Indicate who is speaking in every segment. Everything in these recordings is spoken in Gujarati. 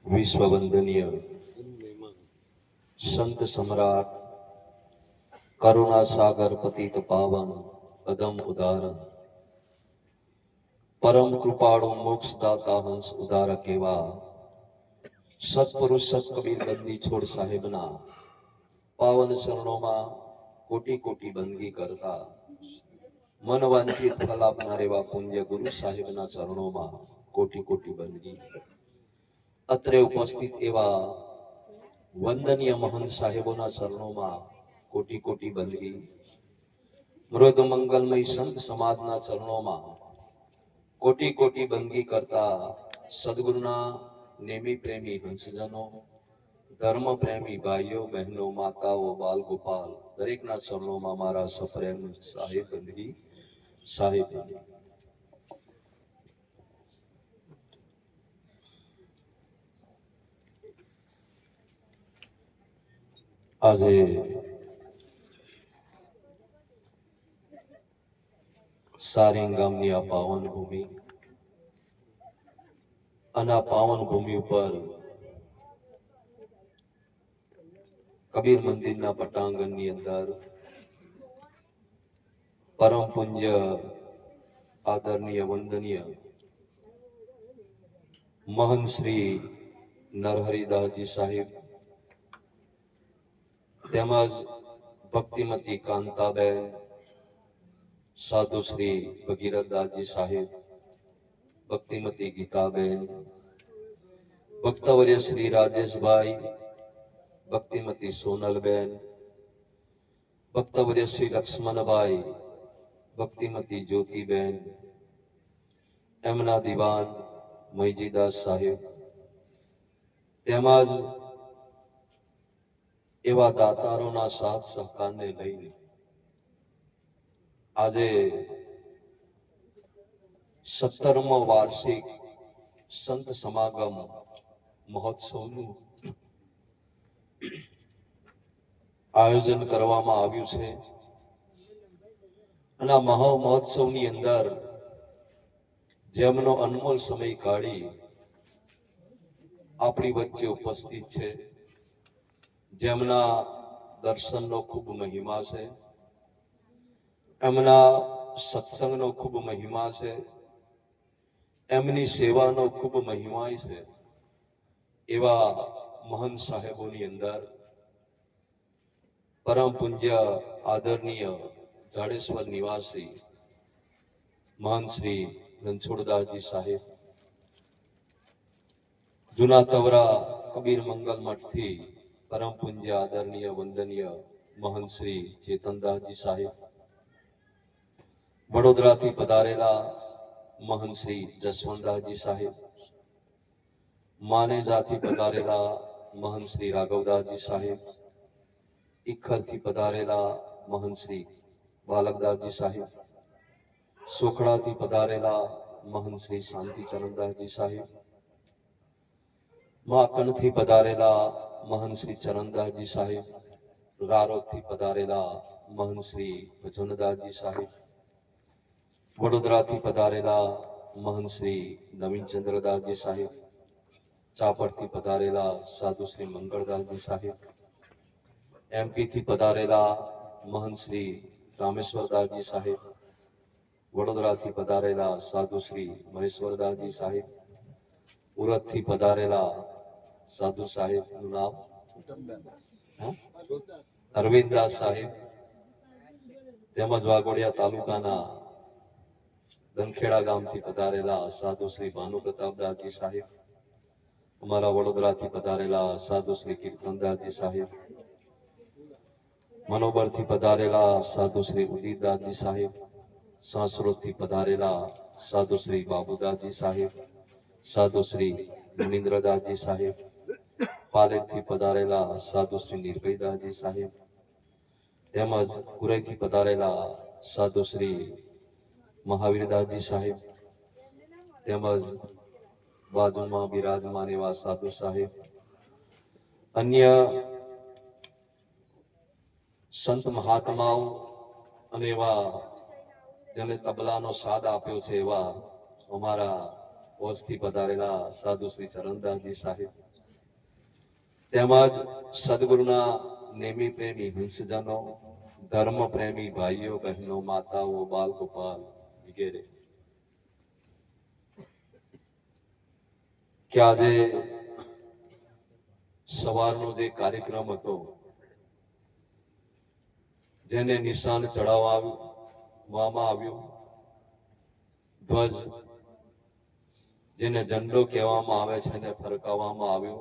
Speaker 1: વિશ્વવંદનીય સંત સમ્રાટ કરુણા સાગર પતિત પાવન અદમ ઉદાહરણ પરમ કૃપાળુ મોક્ષદાતા હંસ ઉદારક એવા સત્પુરુષ સત કબીર બંદી છોડ સાહેબના પાવન ચરણોમાં કોટી કોટી બંદગી કરતા મન વાંચિત ફલ આપનાર એવા પુણ્ય ગુરુ સાહેબના ચરણોમાં કોટી કોટી બંદગી. અત્રે ઉપસ્થિત એવા વંદનીય મહંત સાહેબોના ચરણોમાં કોટી કોટી બંદગી. મૃદ મંગલમય સંત સમાજના ચરણોમાં કોટી કોટી બંદગી કરતા સદગુરુના નેમી પ્રેમી હંસજનો, ધર્મ પ્રેમી ભાઈઓ બહેનો, માતાઓ, બાલ ગોપાલ દરેકના ચરણોમાં મારા સપ્રેમ સાહેબ બંદગી સાહેબ. આજે સારેંગ ગામની આ પાવન ભૂમિ અને આ પાવન ભૂમિ ઉપર કબીર મંદિરના પટાંગણની અંદર પરમ પૂજ્ય આદરણીય વંદનીય મહંત શ્રી નરહરિદાસજી સાહેબ તેમજ ભક્તિમતી કાંતાબેન, સાધુ શ્રી ભગીરથદાસજી સાહેબ, ભક્તિમતી ગીતાબેન, ભક્તવર્ય શ્રી રાજેશભાઈ, ભક્તિમતી સોનલબેન, ભક્તવર્ય શ્રી લક્ષ્મણભાઈ, ભક્તિમતી જ્યોતિબેન, એમના દિવાન મહીજીદાસ સાહેબ તેમજ એવા દાતારોના સાથ સહકારને લઈને આજે 17મો વાર્ષિક સંત સમાગમ મહોત્સવનું આયોજન કરવામાં આવ્યું છે. અને આ મહોત્સવની અંદર જેમનો અનમોલ સમય કાઢી આપણી વચ્ચે ઉપસ્થિત છે, જેમના દર્શનનો ખૂબ મહિમા છે, એમના સત્સંગનો ખૂબ મહિમા છે, એમની સેવાનો ખૂબ મહિમા છે, એવા મહંત સાહેબોની અંદર પરમ પૂજ્ય આદરણીય જાડેશ્વર નિવાસી મહંત શ્રી રણછોડદાસજી સાહેબ, જૂના તવરા કબીર મંગલ મઠથી પરમ પૂજ્ય આદરણીય વંદનીય મહંત શ્રી ચેતનદાસજી સાહેબ, વડોદરાથી પધારેલા મહંત શ્રી જસવંતદાસજી સાહેબ, માનેજાથી પધારેલા મહંત શ્રી રાઘવદાસજી સાહેબ, ઇખરથી પધારેલા મહંત શ્રી બાલકદાસજી સાહેબ, સોખડાથી પધારેલા મહંત શ્રી શાંતિચરણદાસજી સાહેબ, માકણથી પધારેલા મહંત શ્રી ચરણદાસજી સાહેબ, રારોદથી પધારેલા મહંત શ્રી ભજનદાસજી સાહેબ, વડોદરાથી પધારેલા મહંત શ્રી નવીનચંદ્રદાસજી સાહેબ, ચાપડથી પધારેલા સાધુ શ્રી મંગળદાસજી સાહેબ, એમપીથી પધારેલા મહંત શ્રી રામેશ્વરદાસજી સાહેબ, વડોદરાથી પધારેલા સાધુ શ્રી મહેશ્વરદાસજી સાહેબ, ઉરતથી પધારેલા સાધુ સાહેબનું નામ અરવિંદદાસ સાહેબ, તેમજ વાઘોડિયા તાલુકાના દનખેડા ગામથી પધારેલા સાધુ શ્રી ભાનુ પ્રતાપદાસજી સાહેબ, અમારા વડોદરાથી પધારેલા સાધુ શ્રી કીર્તનદાસજી સાહેબ, મનોબરથી પધારેલા સાધુ શ્રી ઉદિતદાસજી સાહેબ, સાસરોદથી પધારેલા સાધુ શ્રી બાબુદાસજી સાહેબ, સાધુ શ્રી મુનિન્દ્રદાસજી સાહેબ, પાલેજથી પધારેલા સાધુ શ્રી નિર્ભયદાસજી સાહેબ, તેમજ કુરઈથી પધારેલા સાધુ શ્રી મહાવીરદાસજી સાહેબ, તેમજ બાજુમાં બિરાજમાન એવા સાધુ સાહેબ, અન્ય સંત મહાત્માઓ અને એવા જેને તબલાનો સાદ આપ્યો છે એવા અમારા ઓજથી પધારેલા સાધુ શ્રી ચરણદાસજી સાહેબ તેમજ સદગુરુના નેમી પ્રેમી હંસજનો, ધર્મ પ્રેમી ભાઈઓ બહેનો, માતાઓ, બાલ ગોપાલ વગેરે કે આજે સવારનો જે કાર્યક્રમ હતો જેને નિશાન ચડાવવામાં આવ્યું, ધ્વજ જેને ઝંડો કહેવામાં આવે છે એને ફરકાવવામાં આવ્યો.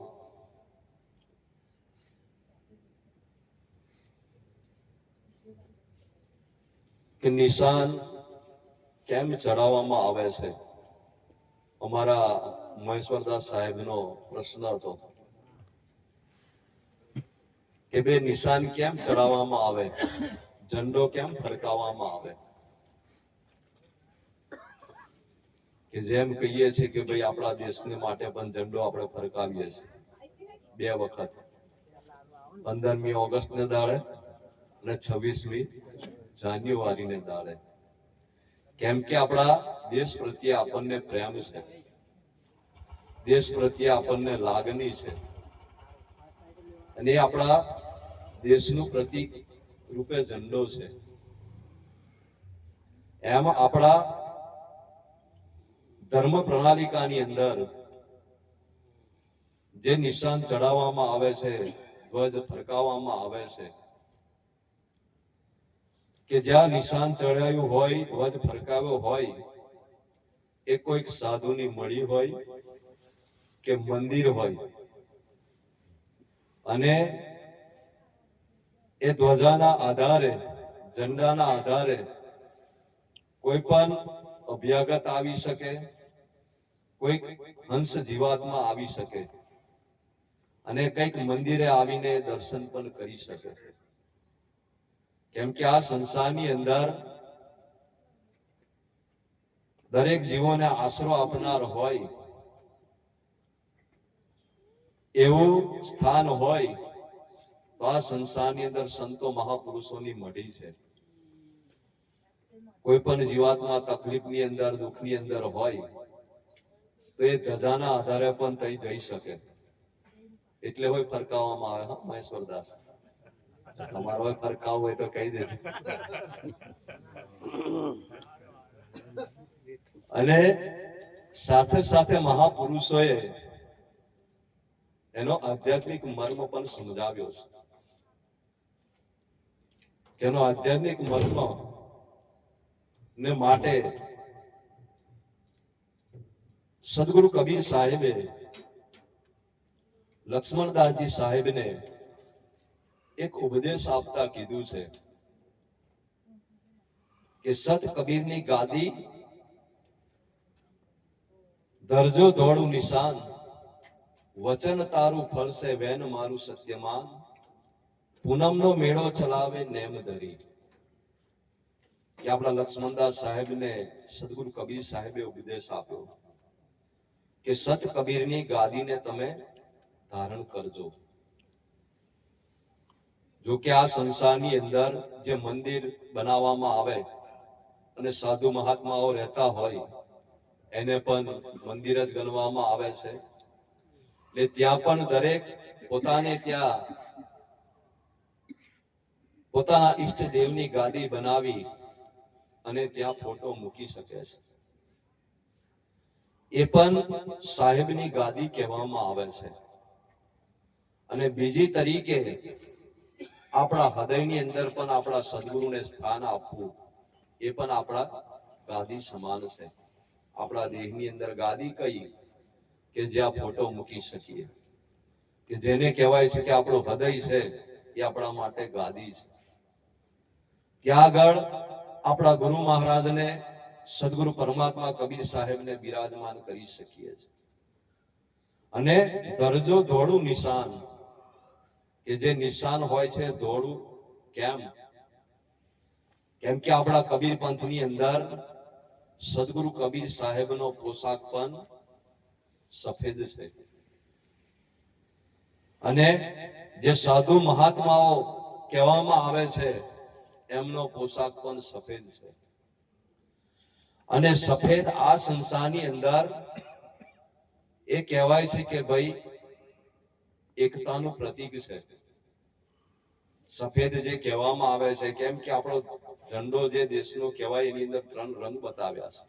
Speaker 1: કે નિશાન કેમ ચડાવવામાં આવે છે, અમારા મહેશ્વરદાસ સાહેબનો પ્રશ્ન હતો કે બે નિશાન કેમ ચડાવવામાં આવે, ઝંડો કેમ ફરકાવવામાં આવે. કે જેમ કહીએ છીએ કે ભાઈ આપણા દેશને માટે પણ ઝંડો આપણે ફરકાવીએ છીએ બે વખત, 15મી ઓગસ્ટને દાડે અને 26મી જાન્યુઆરીને દાડે. કેમ કે આપણા દેશ પ્રત્યે આપણને પ્રેમ છે, દેશ પ્રત્યે આપણને લાગણી છે અને એ આપણા દેશનું પ્રતીક રૂપે ઝંડો છે. એમ આપણા ધર્મ પ્રણાલિકાની અંદર જે નિશાન ચડાવવામાં આવે છે, ધ્વજ ફરકાવવામાં આવે છે, કે જ્યાં નિશાન ચડાવ્યું હોય, ધ્વજ ફરકાવ્યો હોય, એ કોઈક સાધુની મળી હોય કે મંદિર હોય અને એ ધ્વજાના આધારે, ઝંડાના આધારે કોઈ પણ અભ્યાગત આવી શકે, કોઈક હંસ જીવાત્મા આવી શકે અને કઈક મંદિરે આવીને દર્શન પણ કરી શકે. કેમ કે આ સંસારની અંદર દરેક જીવોને આશરો આપનાર હોય એવું સ્થાન હોય તો આ સંસારની અંદર સંતો મહાપુરુષોની મઢી છે. કોઈ પણ જીવાત્મા તકલીફની અંદર, દુઃખની અંદર હોય તો એ ધજાના આધારે પણ થઈ જઈ શકે. એટલે હોય ફરકાવવામાં આવે. હા મહેશ્વરદાસ, તમારો ફરકાવ હોય તો કહી દેજો. અને સાથે સાથે મહાપુરુષોએ એનો આધ્યાત્મિક મર્મ પણ સમજાવ્યો છે. કે એનો આધ્યાત્મિક મર્મ ને માટે સદગુરુ કબીર સાહેબે લક્ષ્મણદાસજી સાહેબને એક ઉપદેશ આપતા કીધું છે કે સત કબીરની ગાદી ધરજો ધોળું નિશાન, વચન તારું ફળશે વેન મારું સત્યમાન, પૂનમનો મેળો ચલાવે નેમ ધરી. કે આપણા લક્ષ્મણદાસ સાહેબને સદગુરુ કબીર સાહેબે ઉપદેશ આપ્યો કે સત કબીરની ગાદીને તમે ધારણ કરજો. જો કે આ સંસારની અંદર જે મંદિર બનાવવામાં આવે અને સાધુ મહાત્માઓ રહેતા હોય એને પણ મંદિર જ ગણવામાં આવે છે. એટલે ત્યાં પણ દરેક પોતાને ત્યાં પોતાના ઈષ્ટ દેવની ગાદી બનાવી અને ત્યાં ફોટો મૂકી શકે છે. એ પણ સાહેબની ગાદી કહેવામાં આવે છે. અને બીજી તરીકે આપણા હૃદયની અંદર પણ આપણા સદગુરુને સ્થાન આપવું એ પણ આપણા ગાદી સમાન છે. આપણા દેહની અંદર ગાદી કઈ કે જ્યાં ફોટો મૂકી શકીએ, કે જેને કહેવાય છે કે આપણું હૃદય છે એ આપણા માટે ગાદી છે. ત્યાં આગળ આપણા ગુરુ મહારાજને, સદગુરુ પરમાત્મા કબીર સાહેબને બિરાજમાન કરી શકીએ છીએ. અને દરજો ધોળું નિશાન, કે જે નિશાન હોય છે ધોળું કેમ? કેમ કે આપણા કબીર પંથની અંદર સદગુરુ કબીર સાહેબનો પોશાક પણ સફેદ છે. અને જે સાધુ મહાત્માઓ કહેવામાં આવે છે એમનો પોશાક પણ સફેદ છે. અને સફેદ આ સંસારની અંદર એ કહેવાય છે કે ભાઈ એકતાનું પ્રતીક છે. સફેદ જે કહેવામાં આવે છે, કેમ કે આપણો ઝંડો જે દેશનો કહેવાય એની અંદર 3 રંગ બતાવ્યા છે.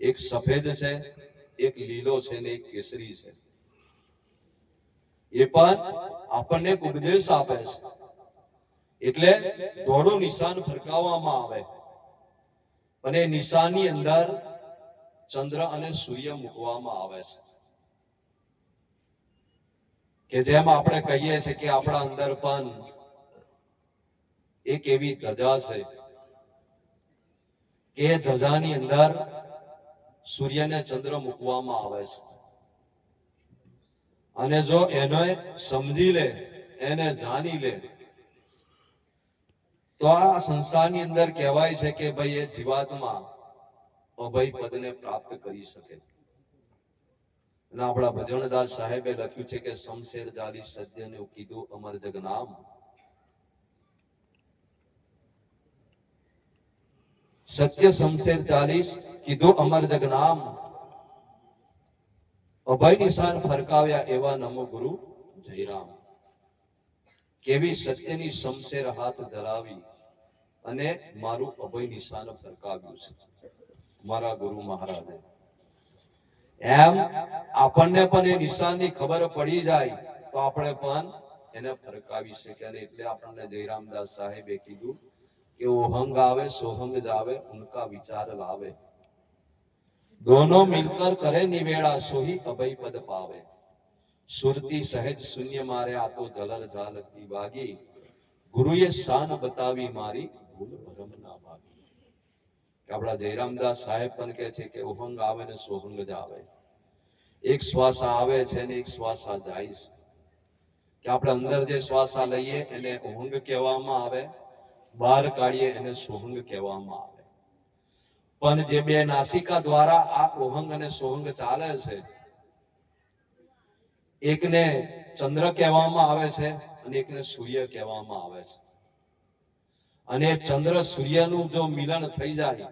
Speaker 1: એક સફેદ છે, એક લીલો છે ને એક કેસરી છે. એ પણ આપણને એક ઉપદેશ આપે છે. એટલે ધોળું નિશાન ફરકાવવામાં આવે અને એ નિશાનની અંદર ચંદ્ર અને સૂર્ય મૂકવામાં આવે છે. કે જેમ આપણે કહીએ છીએ કે આપણા અંદર પણ એક એવી ધજા છે કે એ ધજાની અંદર સૂર્ય ને ચંદ્ર મૂકવામાં આવે છે. અને જો એને સમજી લે, એને જાણી લે, તો આ સંસારની અંદર કહેવાય છે કે ભાઈ એ જીવાત્મા અભય પદને પ્રાપ્ત કરી શકે. અને આપણા ભજનદાસ સાહેબે લખ્યું છે કે શમશેર જાલી સજ્જને કીધું અમર જગનામ. સત્ય શમશેર ચાલીસ કીધું અમર જગનામ. અભય નિશાન ફરકાવ્યા એવા નમો ગુરુ જયરામ. કેવી સત્યની શમશેર હાથ ધરાવી અને મારું અભય નિશાન ફરકાવ્યું છે મારા ગુરુ મહારાજે. એમ આપણને પણ એ નિશાનની ખબર પડી જાય તો આપણે પણ એને ફરકાવી શકીએ. અને એટલે આપણને જયરામદાસ સાહેબે કીધું કે ઓહંગ આવે સોહંગ જાવે ઉનકા વિચાર લાવે, दोनों मिलकर करे निवेड़ा सोही अभय पद पावे, सुरती सहज शून्य मारे आ तो जलर जालती वागी, गुरुए शान बतावी मारी भूल भरम ना भागी. આપણા જયરામદાસ સાહેબ પણ કહે છે કે ઓહંગ આવે ને સોહંગ જાવે. એક શ્વાસ આવે છે ને એક શ્વાસ જાય છે. કે આપણે અંદર જે શ્વાસ લઈએ એને ઓહંગ કહેવામાં આવે, બહાર કાઢીએ એને સોહંગ કહેવામાં આવે. પણ જે બે નાસિકા દ્વારા આ ઓહંગ અને સોહંગ ચાલે છે, એકને ચંદ્ર કહેવામાં આવે છે અને એકને સૂર્ય કહેવામાં આવે છે. અને ચંદ્ર સૂર્યનું જો મિલન થઈ જાય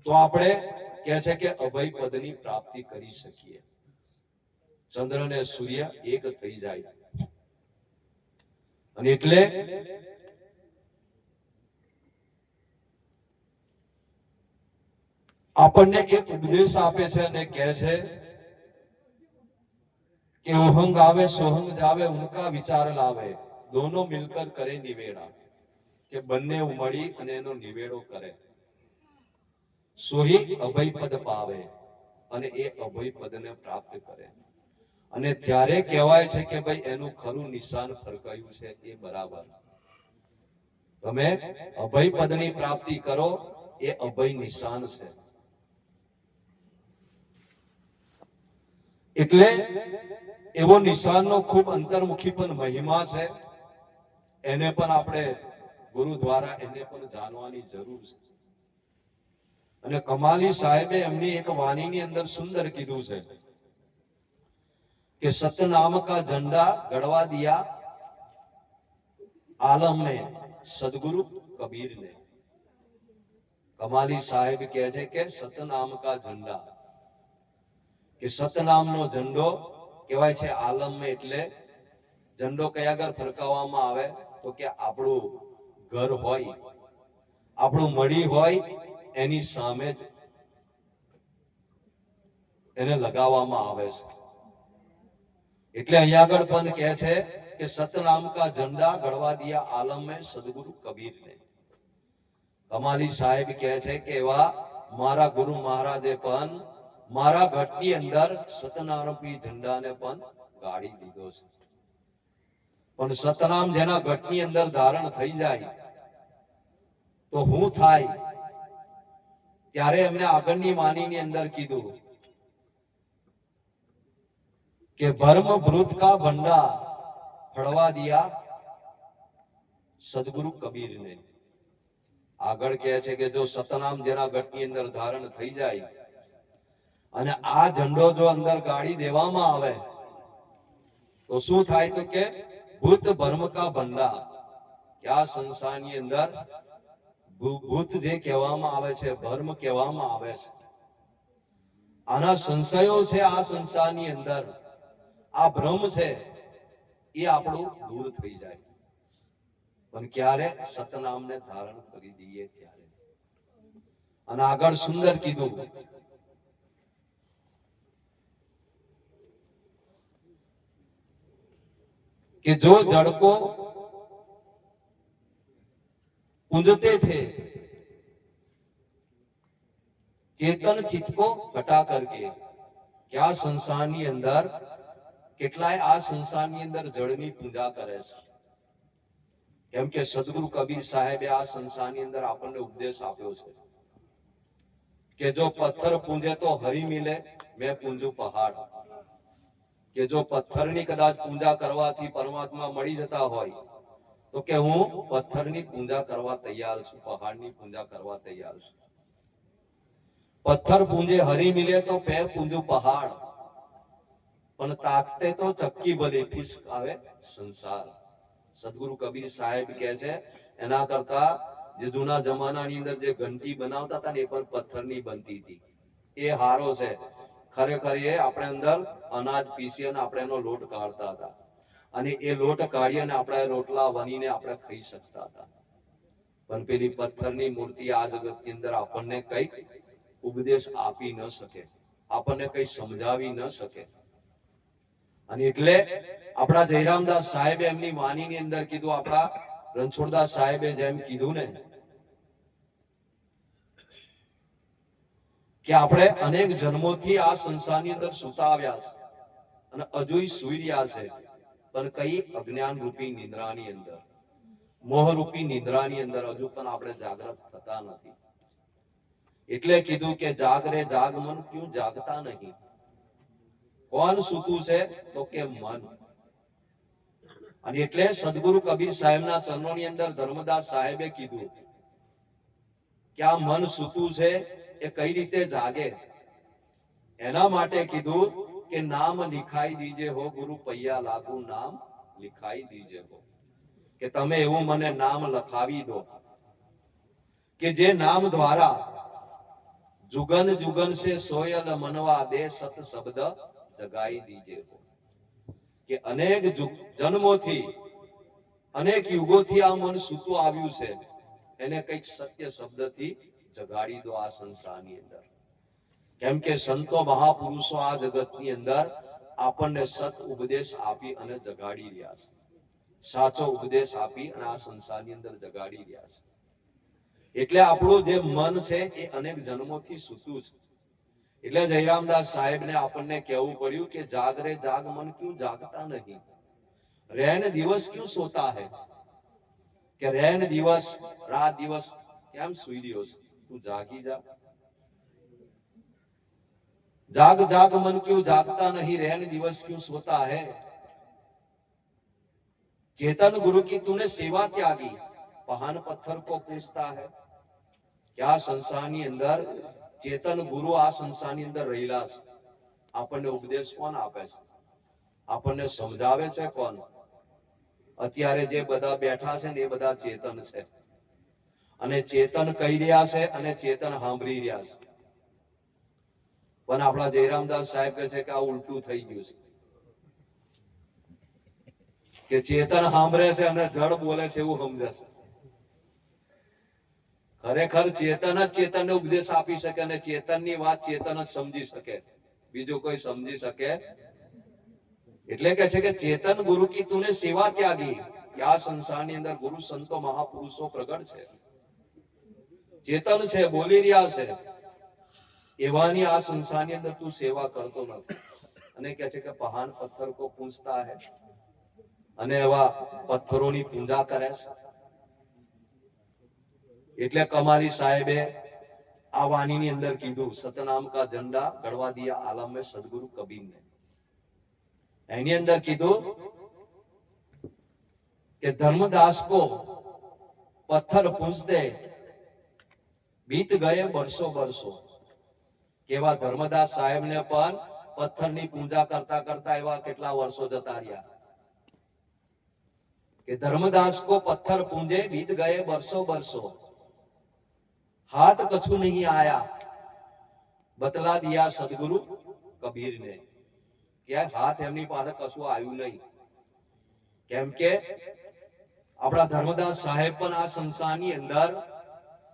Speaker 1: તો આપણે કહે છે કે અભય પદની પ્રાપ્તિ કરી શકીએ. ચંદ્ર અને સૂર્ય એક થઈ જાય. અને એટલે આપણને એક ઉપદેશ આપે છે અને કહે છે કે ઓહંગ આવે સોહંગ જાવે ઉનકા વિચાર લાવે, દોનો મિલકર કરે નિવેડા. કે બંને મળી અને એનો નિવેડો કરે. સોહી અભય પદ પાવે અને એ અભય પદને પ્રાપ્ત કરે. અને ત્યારે કહેવાય છે કે ભાઈ એનું ખરું નિશાન ફરકાયું છે એ બરાબર. તમે અભય પદની પ્રાપ્તિ કરો એ અભય નિશાન છે. એટલે એવો નિશાનનો ખૂબ અંતર્મુખી પણ મહિમા છે. એને પણ આપણે ગુરુ દ્વારા એને પણ જાણવાની જરૂર છે. અને કમાલી સાહેબે એમની એક વાણીની અંદર સુંદર કીધું છે કે સતનામ કા ઝંડા ગડવા દિયા આલમ में सदगुरु कबीर ने. કમાલી સાહેબ કહે છે કે સતનામ કા ઝંડા, કે સતનામનો ઝંડો કહેવાય છે આલમમાં. એટલે ઝંડો કયા આગળ ફરકાવવામાં આવે તો કે આપણું ઘર હોય, આપણું મળી હોય એની સામે જ એને લગાવવામાં આવે છે. એટલે અહીંયા આગળ પણ કહે છે કે સતનામ કા ઝંડા ગડવા દિયા આલમ में सदगुरु कबीर ने. કમાલી સાહેબ કહે છે કે એવા મારા ગુરુ મહારાજે પણ મારા ઘટની અંદર સતનામરૂપી ઝંડાને પણ ગાડી દીધો છે. પણ સતનામ જેના ઘટની અંદર ધારણ થઈ જાય તો હું થાય, ત્યારે એમને આગળની વાણીની અંદર કીધું કે ભર્મ ભૃત કા ભંડા ફળવા દિયા સદગુરુ કબીર ને. આગળ કહે છે કે જો સતનામ જેના ઘટની અંદર ધારણ થઈ જાય અને આ ઝંડો જો અંદર ગાડી દેવામાં આવે તો શું થાય તો કે ભૂત ભર્મ કા ભંડા. કે આ સંસારની અંદર ભૂત જે કહેવામાં આવે છે, ભર્મ કહેવામાં આવે છે, આના સંશયો છે, આ સંસારની અંદર આ ભ્રમ છે, એ આપણું દૂર થઈ જાય. પણ ક્યારે? સતનામને ધારણ કરી દઈએ ત્યારે. અને આગળ સુંદર કીધું कि जो जड़ को पूंजते थे चेतन चित्त को घटा करके, क्या संसाરની અંદર કેટલાય આ સંસારની અંદર જળની પૂજા કરે છે. કેમ કે સદગુરુ કબીર સાહેબે આ સંસારની અંદર આપણને ઉપદેશ આપ્યો છે કે જો પથ્થર પૂંજે તો હરી મિલે, મેં પૂંજું પહાડ. કે જો પથ્થરની કદાચ પૂજા કરવાથી પરમાત્મા મળી જતા હોય તો કે હું પથ્થરની પૂજા કરવા તૈયાર છું, પહાડની પૂજા કરવા તૈયાર છું. પથ્થર પૂંજે હરી મિલે તો પે પૂંજું પહાડ, પણ તાકતે તો ચક્કી ભલે ફિસ્ક આવે સંસાર. સદગુરુ કબીર સાહેબ કહે છે એના કરતા જે જૂના જમાનાની અંદર જે ઘંટી બનાવતા હતા ને એ પણ પથ્થરની બનતી હતી, એ હારો છે. ખરેખર એ આપણે અંદર અનાજ પીસી અને આપણે એનો લોટ કાઢતા હતા અને એ લોટ કાઢી અને આપણે રોટલા બનીને આપણે ખાઈ શકતા હતા. પણ પેલી પથ્થરની મૂર્તિ આ જગતની અંદર આપણને કઈક ઉપદેશ આપી ન શકે, આપણને કઈ સમજાવી ન શકે. અને એટલે આપણા જયરામદાસ સાહેબે એમની વાણીની અંદર કીધું, આપણા રણછોડદાસ સાહેબે જેમ કીધું ને કે આપણે અનેક જન્મોથી આ સંસારની અંદર સૂતા આવ્યા છે અને હજુય સૂઈ રહ્યા છે, પણ કઈ અજ્ઞાન રૂપી નિંદ્રાની અંદર, મોહ રૂપી નિંદ્રાની અંદર હજુ પણ આપણે જાગૃત થતા નથી. એટલે કીધું કે જાગ રે જાગ મન, ક્યું જાગતા નહીં. કોણ સૂતું છે? તો કે મન. અને એટલે સદગુરુ કબીર સાહેબના ચરણોની અંદર ધર્મદાસ સાહેબે કીધું કે આ મન સૂતું છે એ કઈ રીતે જાગે. એના માટે કીધું કે નામ લિખાઈ દીજે હો ગુરુ પૈયા લાગુ, નામ લિખાઈ દીજે હો, કે તમે એવું મને નામ લખાવી દો કે જે નામ દ્વારા जुगन जुगन से सोयल मनवा दे, सत शब्द जगाई दीजे हो. કે અનેક જન્મોથી અનેક યુગોથી આ મન સૂતું આવ્યું છે, એને કઈક સત્ય શબ્દથી જગાડી દો આ સંસારની અંદર. કેમ કે સંતો મહાપુરુષો આ જગતની અંદર આપણને સત ઉપદેશ આપી અને જગાડી રહ્યા છે, સાચો ઉપદેશ આપી અને આ સંસારની અંદર જગાડી રહ્યા છે. એટલે આપણું જે મન છે એ અનેક જન્મોથી સૂતું છે. એટલે જયરામદાસ સાહેબને આપણને કહેવું પડ્યું કે જાગ રે જાગ મન, ક્યું જાગતા નહીં. રહેન દિવસ ક્યું સોતા હૈ, કે રહેન દિવસ રાત દિવસ કેમ સૂઈ રહ્યો છે, તું જાગી જા. जाग जाग मन क्यों जागता नहीं, रहन दिवस क्यों सोता है. चेतन गुरु की तूने सेवा त्यागी, पहान पत्थर को पूछता है. क्या संसाરની અંદર ચેતન ગુરુ આ સંસારની અંદર રહેલા છે. આપણને ઉપદેશ કોણ આપે છે, આપણને સમજાવે છે કોણ? અત્યારે જે બધા બેઠા છે ને એ બધા ચેતન છે, અને ચેતન કહી રહ્યા છે અને ચેતન સાંભળી રહ્યા છે. પણ આપણા જયરામદાસ સાહેબ કહે છે કે આ ઉલટું થઈ ગયું છે, કે ચેતન સાંભળે છે અને જડ બોલે છે એવું સમજે છે. ખરેખર ચેતન જ ચેતનને ઉપદેશ આપી શકે અને ચેતનની વાત ચેતન જ સમજી શકે, બીજું કોઈ સમજી શકે. એટલે કે છે કે ચેતન ગુરુ કી તુને સેવા ત્યાગી, કે આ સંસારની અંદર ગુરુ સંતો મહાપુરુષો પ્રગટ છે, ચેતન છે, બોલી રહ્યા છે, એવાની આ સંસારની અંદર તું સેવા કરતો નથી. અને કહે છે કે પહાન પથ્થર કો પૂંજતા હે, અને એવા પથ્થરોની પૂજા કરે છે. એટલે કમાલી સાહેબે આ વાણીની અંદર કીધું, સતનામ કા ઝંડા ગડવા દિયા આલમ में સદગુરુ કબીર ને. એની અંદર કીધું કે ધર્મદાસ को पत्थर पूजते बीत गए बरसों बरसों. કેવા ધર્મદાસ સાહેબને પણ પથ્થરની પૂજા કરતા કરતા એવા કેટલા વર્ષો જતા રહ્યા. કે ધર્મદાસ को पत्थर पूजे बीत गए बरसों बरसों, हाथ कछु नहीं आया. બતલા દિયા સદગુરુ કબીર ને કે હાથ એમની પાસે કશું આવ્યું નહીં. કેમ કે આપણા ધર્મદાસ સાહેબ પણ આ સંસારની અંદર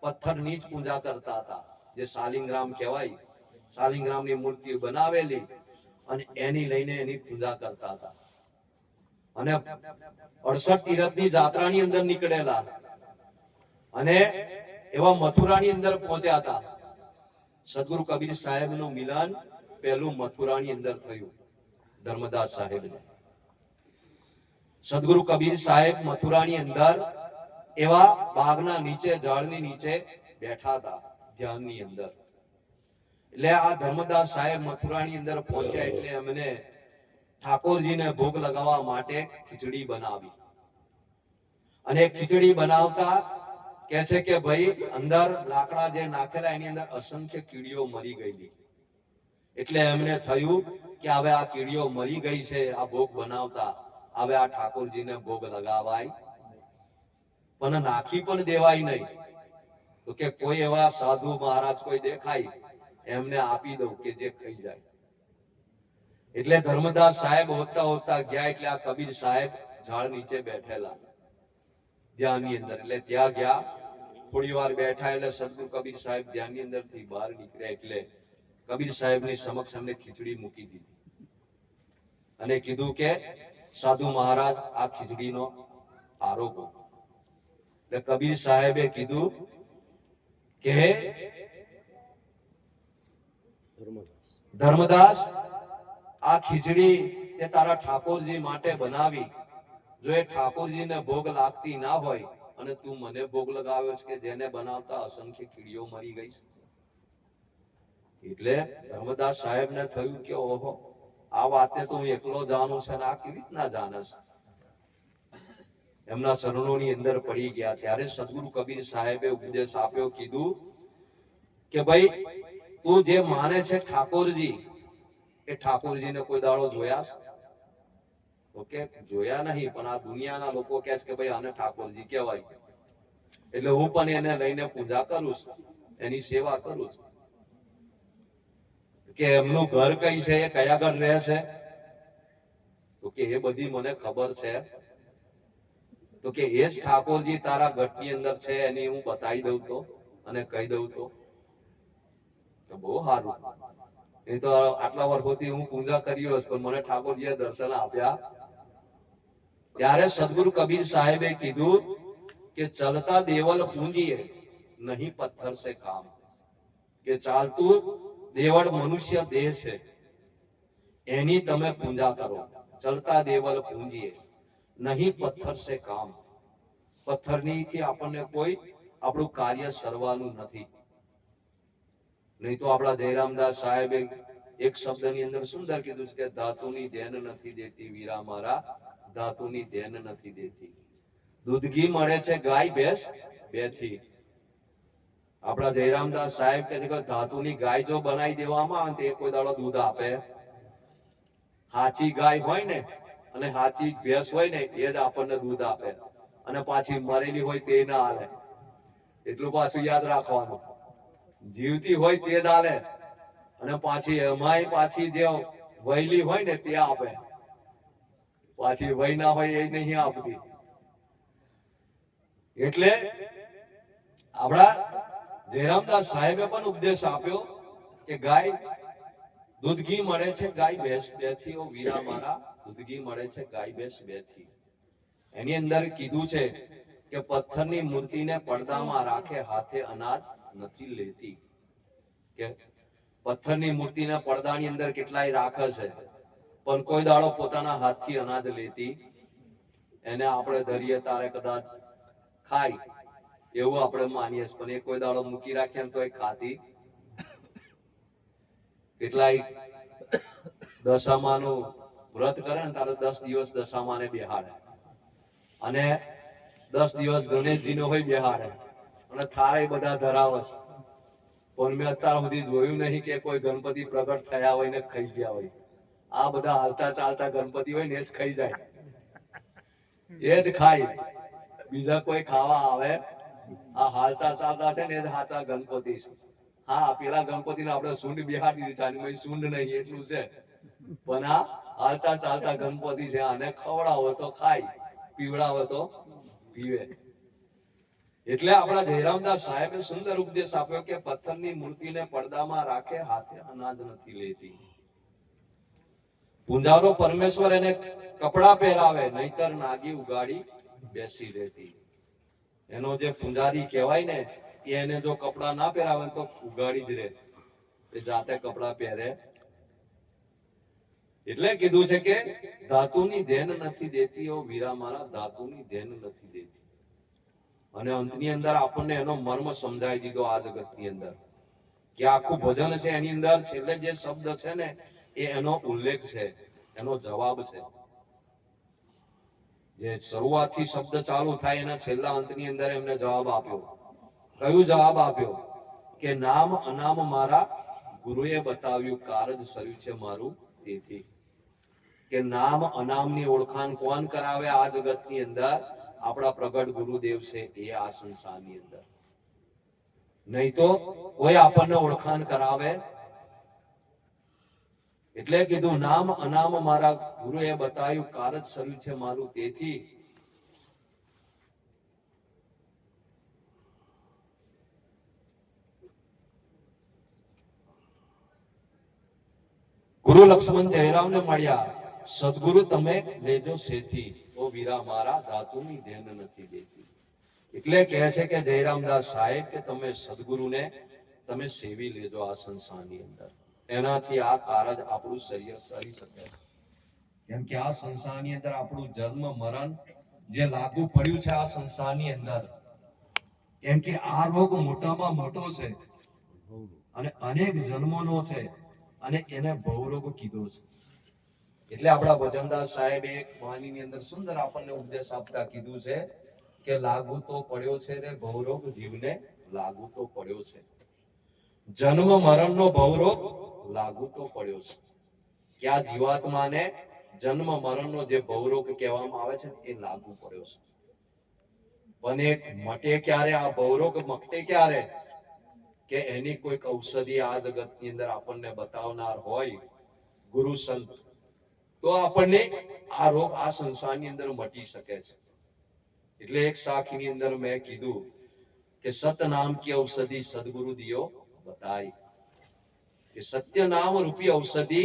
Speaker 1: પથ્થરની જ પૂજા કરતા હતા. જે શાલિગ્રામ કહેવાય, શાલિગ્રામની મૂર્તિ બનાવેલી અને એની લઈને એની પૂજા કરતા હતા. અને 68 તીરથની જાત્રાની અંદર નીકળેલા અને એવા મથુરાની અંદર પહોંચ્યા હતા. સદગુરુ કબીર સાહેબનું મિલન પહેલું મથુરાની અંદર થયું. ધર્મદાસ સાહેબને સદગુરુ કબીર સાહેબ મથુરાની અંદર એવા બાગના નીચે, ઝાડની નીચે બેઠા હતા ધ્યાનની અંદર. એટલે આ ધર્મદાસ સાહેબ મથુરાની અંદર પહોંચ્યા એટલે એમને ઠાકોરજીને ભોગ લગાવવા માટે ખીચડી બનાવી. અને ખીચડી બનાવતા કહે છે કે ભાઈ અંદર લાકડા જે નાખેલા એની અંદર અસંખ્ય કીડીઓ મરી ગયેલી. એટલે એમને થયું કે હવે આ કીડીઓ મરી ગઈ છે આ ભોગ બનાવતા, હવે આ ઠાકોરજીને ભોગ લગાવાય પણ નાખી પણ દેવાય નહીં. તો કે કોઈ એવા સાધુ મહારાજ કોઈ દેખાય એમને આપી દઉં કે જે ખાઈ જાય. એટલે ધર્મદાસ સાહેબ હોતા હોતા ગયા એટલે આ કબીર સાહેબ ઝાડ નીચે બેઠેલા ધ્યાનની અંદર. એટલે ત્યાં ગયા, થોડી વાર બેઠા એટલે સદગુરુ કબીર સાહેબ ધ્યાનની અંદર થી બહાર નીકળ્યા. એટલે કબીર સાહેબની સમક્ષ એમને ખીચડી મૂકી દીધી અને કીધું કે સાધુ મહારાજ આ ખીચડીનો આરોગો. એટલે કબીર સાહેબે કીધું કે ધર્મદાસ આ ખીચડી તે તારા ઠાકોરજી માટે બનાવી. જો એ ઠાકોરજીને ભોગ લાગતી ના હોય અને તું મને ભોગ લગાવ્યો છે કે જેને બનાવતા અસંખ્ય કીડીઓ મરી ગઈ છે. એટલે ધર્મદાસ સાહેબને થયું કે ઓહો, આ વાતે તો હું એકલો જાણું છે ને આ કેવી રીતના જાણે છે. એમના ચરણોની અંદર પડી ગયા. ત્યારે સદગુરુ કબીર સાહેબે ઉપદેશ આપ્યો, કીધું કે ભાઈ તું જે માને છે ઠાકોરજી, એ ઠાકોરજીને કોઈ દાડો જોયા છે? ઓકે, જોયા નહીં, પણ આ દુનિયાના લોકો કહે છે કે ભાઈ આને ઠાકોરજી કહેવાય. એટલે હું પણ એને લઈને પૂજા કરું છું, એની સેવા કરું છું. કે એમનું ઘર કઈ છે, એ કયા ઘર રહે છે? તો કે એ બધી મને ખબર છે. તો કે એ જ ઠાકોરજી તારા ગઢની અંદર છે એની હું બતાવી દઉં તો અને કહી દઉં તો બહુ સારું. એ તો આટલા વર્ષોથી હું પૂજા કર્યો પણ મને ઠાકોરજીએ દર્શન આપ્યા. ત્યારે સદગુરુ કબીર સાહેબે કીધું કે ચલતા દેવલ પૂંજીએ નહીં પથ્થર સે કામ. કે ચાલતું દેવળ મનુષ્ય દેહ છે એની તમે પૂજા કરો. ચલતા દેવલ પૂંજીએ નહીં પથ્થર સે કામ. પથ્થરની થી આપણને કોઈ આપણું કાર્ય સરવાનું નથી. નહીં તો આપણા જયરામદાસ સાહેબે એક શબ્દની અંદર સુંદર કીધું છે કે ધાતુની ધ્યાન નથી દેતી વીરા મારા, ધાતુની ધ્યાન નથી દેતી. દૂધ ઘી મળે છે ગાય ભેંસ બેથી. આપણા જયરામદાસ સાહેબ કહે છે કે ધાતુની ગાય જો બનાવી દેવામાં આવે તો એ કોઈ દાડો દૂધ આપે? હાચી ગાય હોય ને અને હાચી ભેંસ હોય ને એ જ આપણને દૂધ આપે. અને પાછી મરેલી હોય તે ના હાલે. એટલું પાછું યાદ રાખવાનું. જીવતી હોય તે જ હાલે અને પાછી એમાંય પાછી જે વહેલી હોય ને તે આપે. પાછી વહી ના હોય એ નહીં આપતી. એટલે આપણા જયરામદાસ સાહેબે પણ ઉપદેશ આપ્યો કે ગાય દૂધ ઘી મળે છે ગાય ભેંસ બેથી. ઓ વીરા મારા, દૂધ ઘી મળે છે ગાય ભેંસ બેથી. એની અંદર કીધું છે કે પથ્થરની મૂર્તિને પડદામાં રાખે હાથે અનાજ નથી લેતી. કે પથ્થરની મૂર્તિને પડદાની અંદર કેટલાય રાખે છે પણ કોઈ દાડો પોતાના હાથથી અનાજ લેતી. એને આપણે ધરીએ તારે કદાચ ખાય એવું આપણે માનીએ પણ એ કોઈ દાડો મૂકી રાખીએ તો એ ખાતી. કેટલાય દશામાનું વ્રત કરે ને તારે 10 દિવસ દશામાને બેહાડે અને 10 દિવસ ગણેશજી નો હોય બેહાડે અને થારે બધા ધરાવે છે. પણ મેં અત્યાર સુધી જોયું નહીં કે કોઈ ગણપતિ પ્રગટ થયા હોય ને ખાઈ ગયા હોય. આ બધા હાલતા ચાલતા ગણપતિ હોય ને એ જ ખાઈ જાય, એ જ ખાય. બીજા કોઈ ખાવા આવે? આ હાલતા ચાલતા છે ને એ જ સાચા ગણપતિ છે. હા પેલા ગણપતિને આપણે સૂંઢ બેહાડી દીધી ચાની સૂંઢ નહીં એટલું છે, પણ આ હાલતા ચાલતા ગણપતિ છે, આને ખવડાવો તો ખાય, પીવડાવો તો પીવે. એટલે આપણા જયરામદાસ સાહેબે સુંદર ઉપદેશ આપ્યો કે પથ્થરની મૂર્તિને પડદામાં રાખે, હાથે અનાજ નથી લેતી. પૂંજારો પરમેશ્વર એને કપડા પહેરાવે, નહીતર નાગી ઉગાડી બેસી રહેતી. એનો જે પૂંજારી કહેવાય ને, એને જો કપડા ના પહેરાવે તો ઉગાડી જ રહે, એ જાતે કપડા પહેરે. એટલે કીધું છે કે ધાતુની ધ્યાન નથી દેતી, ઓ વીરા મારા ધાતુની ધ્યાન નથી દેતી. અને અંતની અંદર આપણને એનો મર્મ સમજાવી દીધો આ જગતની અંદર, કે આખું ભજન છે એની અંદર છેલ્લે જે શબ્દ છે ને એ એનો ઉલ્લેખ છે, એનો જવાબ છે. જે શરૂઆતથી શબ્દ ચાલુ થાય એના છેલ્લા અંતની અંદર એમને જવાબ આપ્યો. કયું જવાબ આપ્યો? કે નામ અનામ મારા ગુરુએ બતાવ્યું, કારજ સર્યું છે મારું તેથી. કે નામ અનામની ઓળખાણ કોણ કરાવે આ જગતની અંદર? આપણા પ્રગટ ગુરુદેવ છે એ આ સંસારની અંદર. નહીં તો કોઈ આપણને ઓળખાણ કરાવે. એટલે કીધું નામ અનામ મારા ગુરુએ બતાવ્યું, કારજ સર્યું છે મારું તેથી. ગુરુ લક્ષ્મણ જયરામને મળ્યા, સદગુરુ તમે લેજો સેથી, ઓ વીરા મારા ધાતુની ધ્યાન નથી દેતી. એટલે કહે છે કે જયરામદાસ સાહેબ કે તમે સદગુરુને તમે સેવી લેજો આ સંસારની અંદર, એનાથી આ કારજ આપણું શરીર સરી શકે છે. કેમ કે આ સંસારની અંદર આપણું જન્મ મરણ જે લાગુ પડ્યું છે આ સંસારની અંદર, કેમ કે આ રોગ મોટામાં મોટો છે અને અનેક જન્મોનો છે, અને એને ભવરોગ કીધો છે. એટલે આપણા ભજનદાસ સાહેબ એક વાણીની અંદર સુંદર આપણને ઉપદેશ આપતા કીધું છે કે લાગુ તો પડ્યો છે રે ભવરોગ, જીવને લાગુ તો પડ્યો છે. જન્મ મરણનો ભવરોગ લાગુ તો પડ્યો છે. કે આ જીવાત્માને જન્મ મરણનો જે ભવરોગ કહેવામાં આવે છે એ લાગુ પડ્યો છે. પણ એક મટે ક્યારે આ ભવરોગ, મટે ક્યારે? કે એની કોઈક ઔષધિ આ જગતની અંદર આપણને બતાવનાર હોય ગુરુ સંત, તો આપણને આ રોગ આ સંસારની અંદર મટી શકે છે. એટલે એક સાખીની અંદર મેં કીધું કે સત નામ કી ઔષધિ સદગુરુ દિયો બતાઈ. કે સત્ય નામ રૂપી ઔષધિ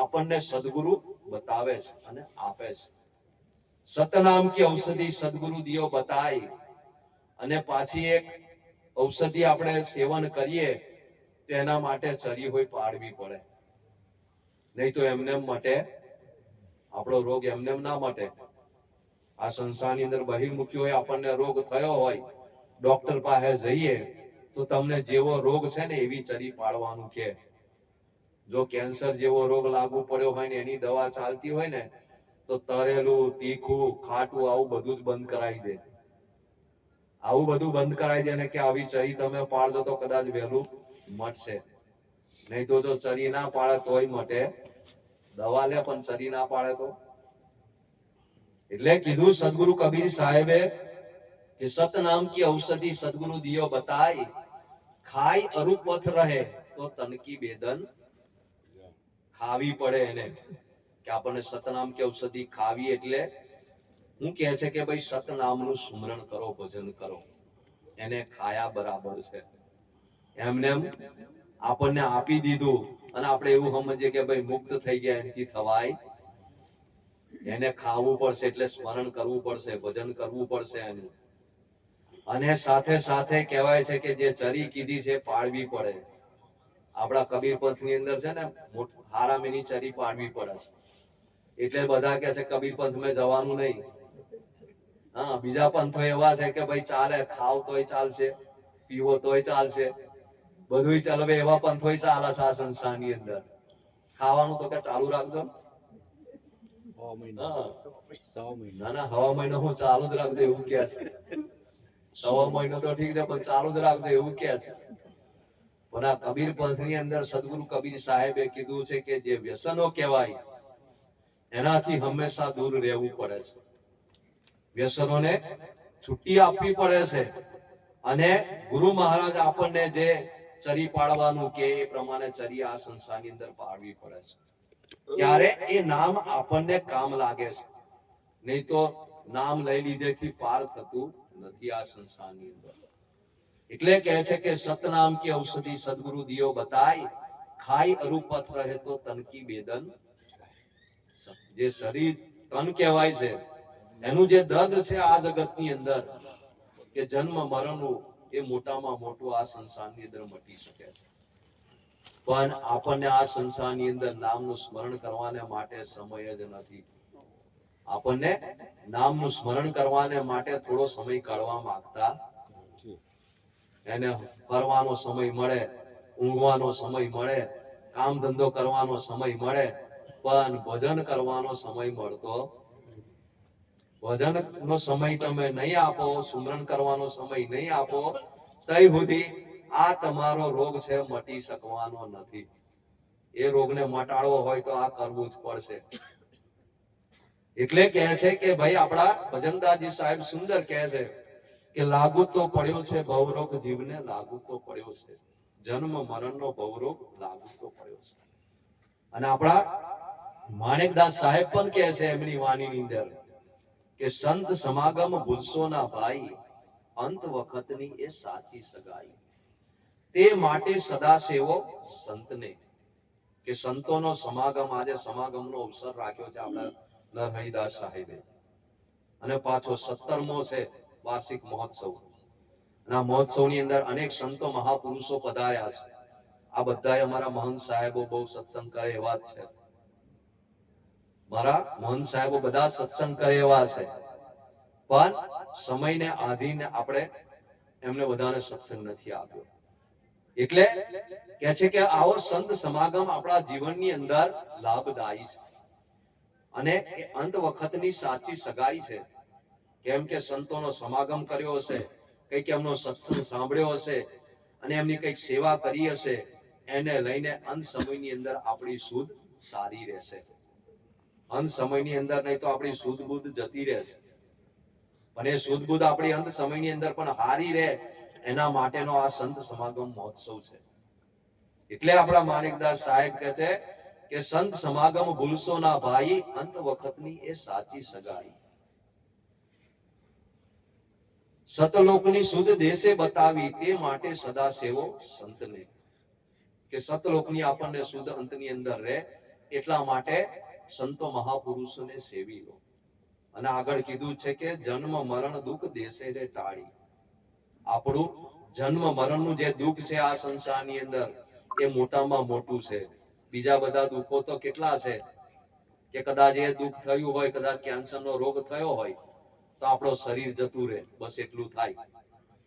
Speaker 1: આપણને સદગુરુ બતાવે છે અને આપે છે. સતનામ કી ઔષધિ સદગુરુ દિયો બતાઈ. અને પાછી એક ઔષધિ આપણે સેવન કરીએ તો એના માટે ચરી હોય પાડવી પડે, નહીં તો એમને મટે આપણો રોગ, એમને ના મટે. આ સંસારની અંદર બહિર્મુખી હોય, આપણને રોગ થયો હોય, ડોક્ટર પાસે જઈએ તો તમને જેવો રોગ છે ને એવી ચરી પાડવાનું કે. જો કેન્સર જેવો રોગ લાગુ પડ્યો હોય ને એની દવા ચાલતી હોય ને તો તળેલું, તીખું, ખાટું આવું બધું જ બંધ કરાવી દે. આવું બધું બંધ કરાવી દે ને કે આવી ચરી તમે પાડજો તો કદાચ વહેલું મટશે. નહીં તો જો ચરી ના પાડે તોય મટે, દવા લે પણ ચરી ના પાડે તો. એટલે કીધું સદગુરુ કબીર સાહેબે કે સત નામ કી ઔષધિ સદગુરુ દિયો બતાઈ, ખાઈ અરૂપથ રહે તો તનકી બેદન. ખાવી પડે એને, કે આપણને સતનામ કે ઔષધિ ખાવી એટલે હું કહે છે કે ભાઈ સતનામનું સ્મરણ કરો, ભજન કરો, એને ખાયા બરાબર છે. એમને આપણને આપી દીધું અને આપણે એવું સમજીએ કે ભાઈ મુક્ત થઈ ગયા, એનાથી થવાય. એને ખાવું પડશે, એટલે સ્મરણ કરવું પડશે, ભજન કરવું પડશે એનું. અને સાથે સાથે કહેવાય છે કે જે ચરી કીધી છે પાળવી પડે. આપણા કબીર પંથ ની અંદર છે ને હારામીની ચરી પાડવી પડે છે. એટલે બધા કે છે કબીર પંથ માં જવાનું નહીં. હા, બીજા પંથો એવા છે કે ભાઈ ચાલે, ખાવ તોય ચાલશે, પીવો તોય ચાલશે, બધું ચાલવે, એવા પંથોય ચાલે છે આ સંસારની અંદર. ખાવાનું તો કે ચાલુ રાખજો. ના ના, હવા મહિનો હું ચાલુ જ રાખજો એવું કે છે. સવા મહિનો તો ઠીક છે પણ ચાલુ જ રાખજો એવું કે છે. પણ આ કબીર પંથ ની અંદર સદગુરુ કબીર સાહેબે કીધું છે કે જે વ્યસનો કહેવાય એનાથી હંમેશા દૂર રહેવું પડે છે. વ્યસનોને છૂટી આપવી પડે છે. અને ગુરુ મહારાજ આપણને જે ચરી પાડવાનું કે એ પ્રમાણે ચરી આ સંસારની અંદર પાડવી પડે છે. ત્યારે એ નામ આપણને કામ લાગે છે. નહીં તો નામ લઈ લીધેથી પાર થતું નથી આ સંસારની અંદર. એટલે કહે છે કે સતનામ की औषधि सदगुरु दियो बताई खाई अरूपथ रहे तो तन की बेदन. જે શરીર તન કહેવાય છે એનું જે દર્દ છે આ જગતની અંદર કે જન્મ મરણનું એ મોટામાં મોટું આ સંસારની અંદર મટી શકે છે. પણ આપણને આ સંસારની અંદર નામનું સ્મરણ કરવાને માટે સમય જ નથી. આપણને નામનું સ્મરણ કરવાને માટે થોડો સમય કાઢવા માંગતા એને ફરવાનો સમય મળે, ઊંઘવાનો સમય મળે, કામ ધંધો કરવાનો સમય મળે, પણ ભજન કરવાનો સમય મળતો. ભજન નો સમય તમે નહીં આપો, સુમરણ કરવાનો સમય નહીં આપો, તઈ સુધી આ તમારો રોગ છે મટી શકવાનો નથી. એ રોગને મટાડવો હોય તો આ કરવું જ પડશે. એટલે કહે છે કે ભાઈ આપણા ભજનદાસજી સાહેબ સુંદર કહે છે કે લાગુ તો પડ્યો છે ભવરોગ જીવને, લાગુ તો પડ્યો છે જન્મ મરણનો ભવરોગ, લાગુ તો પડ્યો છે. અને આપણા માણેકદાસ સાહેબ પણ કહે છે એમની વાણીની અંદર કે સંત સમાગમ ભૂલશો ના ભાઈ, અંત વખતની એ સાચી સગાઈ. તે માટે સદા સેવો સંતને. કે સંતોનો સમાગમ, આજે સમાગમનો અવસર રાખ્યો છે આપણા નરહરિદાસ સાહેબે. અને પાછો 17મો છે વાર્ષિક મહોત્સવ. અને આ મહોત્સવની અંદર અનેક સંતો મહાપુરુષો પધાર્યા છે. આ બધા અમારા મહંત સાહેબો બહુ સત્સંગ કરે એવા જ છે. મારા મહંત સાહેબો બધા સત્સંગ કરે એવા છે, પણ સમયને આધીન આપણે એમને બધાને સત્સંગ નથી આપ્યો. એટલે કહે છે કે આવો સંત સમાગમ આપણા જીવનની અંદર લાભદાયી છે. અને એ અંત વખતની સાચી સગાઈ છે. કેમ કે સંતોનો સમાગમ કર્યો હશે, કંઈક એમનો સત્સંગ સાંભળ્યો હશે અને એમની કંઈક સેવા કરી હશે, એને લઈને અંત સમયની અંદર આપણી સુધ સારી રહેશે. અંત સમયની અંદર નહીં તો આપણી સુધ બુદ્ધ જતી રહેશે. પણ એ સુધ બુદ્ધ આપણી અંત સમયની અંદર પણ હારી રહે એના માટેનો આ સંત સમાગમ મહોત્સવ છે. એટલે આપણા માણેકદાસ સાહેબ કહે છે કે સંત સમાગમ ભૂલશો ના ભાઈ, અંત વખતની એ સાચી સગાઈ. સતલોકની સુધ દેશે બતાવી, તે માટે સદા સેવો સંતને. કે સતલોકની આપણને સુધ અંતની અંદર રહે એટલા માટે સંતો મહાપુરુષોને સેવી લો. અને આગળ કીધું છે કે જન્મ મરણ દુઃખ દેશે રે ટાળી. આપણું જન્મ મરણનું જે દુઃખ છે આ સંસારની અંદર એ મોટામાં મોટું છે. બીજા બધા દુઃખો તો કેટલા છે કે કદાચ એ દુઃખ થયું હોય, કદાચ કેન્સરનો રોગ થયો હોય તો આપણો શરીર જતું રહે, બસ એટલું થાય,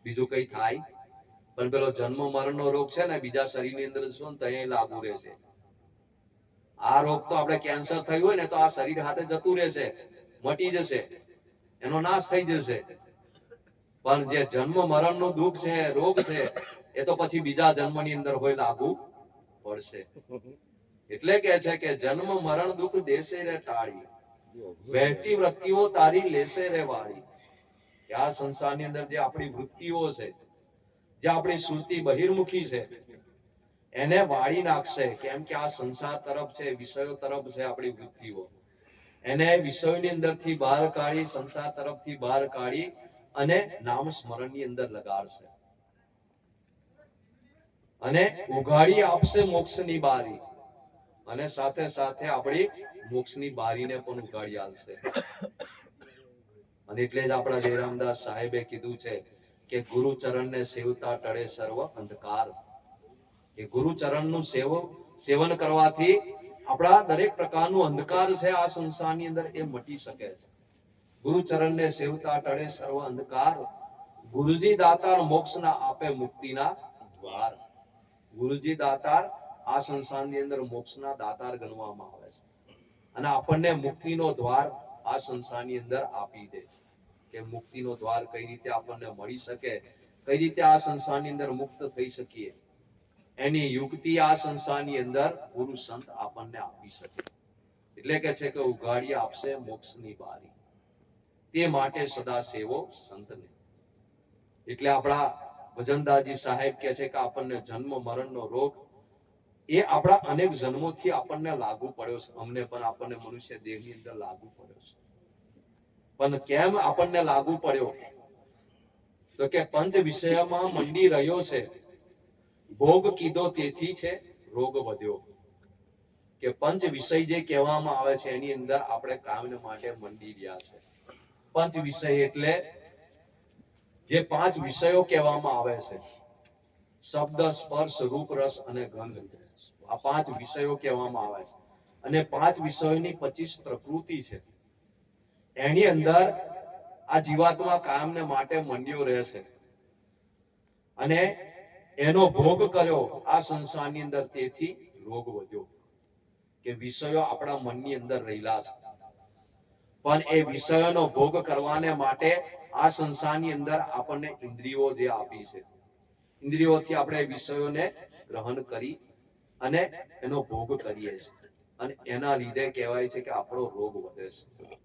Speaker 1: બીજું કઈ થાય. પણ પેલો જન્મ મરણનો રોગ છે ને બીજા શરીરની અંદર શું ત્યાં લાગુ રહે છે. આ રોગ તો આપણે કેન્સર થયું હોય ને તો આ શરીર હાથે જતું રહેશે, મટી જશે, એનો નાશ થઈ જશે. પણ જે જન્મ મરણનો દુઃખ છે, રોગ છે, એ તો પછી બીજા જન્મની અંદર હોય લાગુ પડશે. એટલે કહે છે કે જન્મ મરણ દુઃખ દેશે રે ટાળી, વહેતી વૃત્તિઓ તારી લેશે રે વાળી. કે આ સંસારની અંદર જે આપણી વૃત્તિઓ છે, જે આપણી સુરતી બહિર્મુખી છે, એને વાળી નાખશે. કેમ કે આ સંસાર તરફ છે, વિષયો તરફ છે આપણી વૃત્તિઓ. એને વિષયોની અંદરથી બહાર કાઢી, સંસાર તરફથી બહાર કાઢી અને નામ સ્મરણની અંદર લગાડશે. અને ઉઘાડી આપશે મોક્ષની બારી. અને સાથે સાથે આપણી મોક્ષની બારીને પણ ઉઘાડી આપશે. અને એટલે જ આપણા જયરામદાસ સાહેબે કીધું છે કે ગુરુ ચરણને સેવતા ટળે સર્વ અંધકાર. કે ગુરુ ચરણનું સેવન કરવાથી આપણા દરેક પ્રકારનું અંધકાર છે આ સંસારની અંદર એ મટી શકે છે. ગુરુ ચરણને સેવતા ટળે સર્વ અંધકાર, ગુરુજી દાતાર મોક્ષના આપે મુક્તિના દ્વાર. ગુરુજી દાતાર આ સંસારની અંદર મોક્ષના દાતાર ગણવામાં આવે છે. અને આપણને મુક્તિનો દ્વાર આ સંસારની અંદર આપી દે. કે મુક્તિનો દ્વાર કઈ રીતે આપણને મળી શકે, કઈ રીતે આ સંસારની અંદર મુક્ત થઈ શકીએ, એની યુક્તિ આ સંસારની અંદર ગુરુ સંત આપણને આપી શકે. એટલે કે છે કે ઉઘાડી આપશે મોક્ષની બારી, તે માટે સદા સેવો સંતને. એટલે આપણા ભજનદાસજી સાહેબ કહે છે કે આપણને જન્મ મરણનો રોગ એ આપણા અનેક જન્મોથી આપણને લાગુ પડ્યો છે. અમને પણ આપણને મનુષ્ય દેહની અંદર લાગુ પડ્યો છે. પણ કેમ આપણને લાગુ પડ્યો? તો કે પંચ વિષયમાં મંડી રહ્યો છે, ભોગ કીધો તેથી છે રોગ વધ્યો. કે પંચ વિષય જે કહેવામાં આવે છે એની અંદર આપણે કામને માટે મંડી રહ્યા છે. પંચ વિષય એટલે જે પાંચ વિષયો કહેવામાં આવે છે, શબ્દ, સ્પર્શ, રૂપ, રસ અને ગંધ. આ પાંચ વિષયો કહેવામાં આવે છે. અને પાંચ વિષયોની 25 પ્રકૃતિ છે. એની અંદર આ જીવાત્મા કાયમને માટે મંડ્યો રહે છે. અને એનો ભોગ કર્યો આ સંસારની અંદર, તેથી રોગ વધ્યો. કે વિષયો આપણા મનની અંદર રહેલા છે, પણ એ વિષયોનો ભોગ કરવાને માટે આ સંસારની અંદર આપણને ઇન્દ્રિયો જે આપી છે, ઇન્દ્રિયોથી આપણે વિષયોને ગ્રહણ કરી અને એનો ભોગ કરીએ છીએ. અને એના લીધે કહેવાય છે કે આપણો રોગ વધે છે.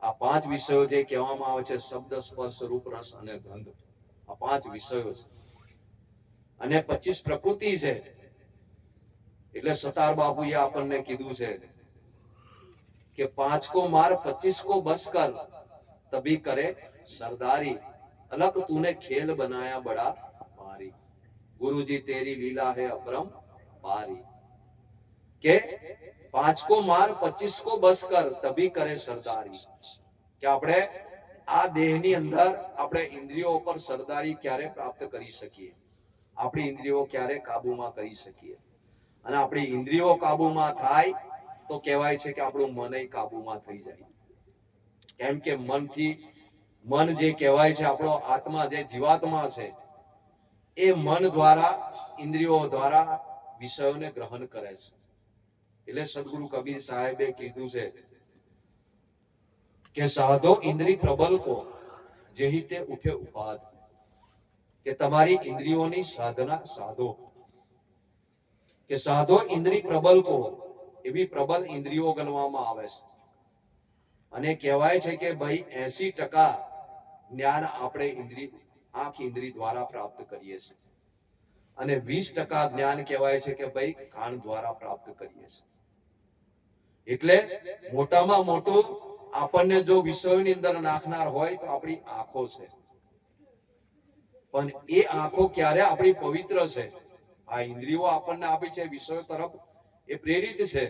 Speaker 1: આ પાંચ વિષયો જે કહેવામાં આવે છે, શબ્દ, સ્પર્શ, રૂપ, રસ અને ગંધ, આ પાંચ વિષયો છે. અને 25 પ્રકૃતિ છે. એટલે સતાર બાપુએ આપણને કીધું છે કે 5 को मार 25 को बस कर तभी करे सरदारी, अलग तूने खेल बनाया बड़ा भारी, गुरुजी तेरी लीला है अपरम पारी. કે 5 को मार 25 को बस कर तभी करे सरदारी. કે આપણે આ દેહની અંદર આપણે ઇન્દ્રિયો પર સરદારી ક્યારે પ્રાપ્ત કરી શકીએ? આપણી ઇન્દ્રિયો ક્યારે કાબુમાં કરી શકીએ? અને આપણી ઇન્દ્રિયો કાબુમાં થાય તો કહેવાય છે કે આપણું મન કાબુમાં થઈ જાય. કેમ કે મન જે કહેવાય છે, આપણો આત્મા જે જીવાત્મા છે, એ મન દ્વારા, ઇન્દ્રિયો દ્વારા વિષયોને ગ્રહણ કરે છે. એટલે સદગુરુ કબીર સાહેબે કીધું છે કે સાધો ઇન્દ્રિય પ્રબલ કો જેહી તે ઉઠે ઉપાદ. કે તમારી ઇન્દ્રિયોની સાધના સાધો. કે સાધો ઇન્દ્રિય પ્રબલ કો, એવી પ્રબલ ઇન્દ્રિયો ગણવામાં આવે છે. અને કહેવાય છે કે ભાઈ 80% જ્ઞાન આપણે આંખ ઇન્દ્રિય દ્વારા પ્રાપ્ત કરીએ છીએ. અને 20% જ્ઞાન કહેવાય છે કે ભાઈ કાન દ્વારા પ્રાપ્ત કરીએ છીએ. એટલે મોટામાં મોટું આપણને જો વિષયોની અંદર નાખનાર હોય તો આપણી આંખો છે. પણ એ આંખો ક્યારે આપણી પવિત્ર છે? આ ઇન્દ્રિયો આપણને આપી છે, વિષયો તરફ એ પ્રેરિત છે.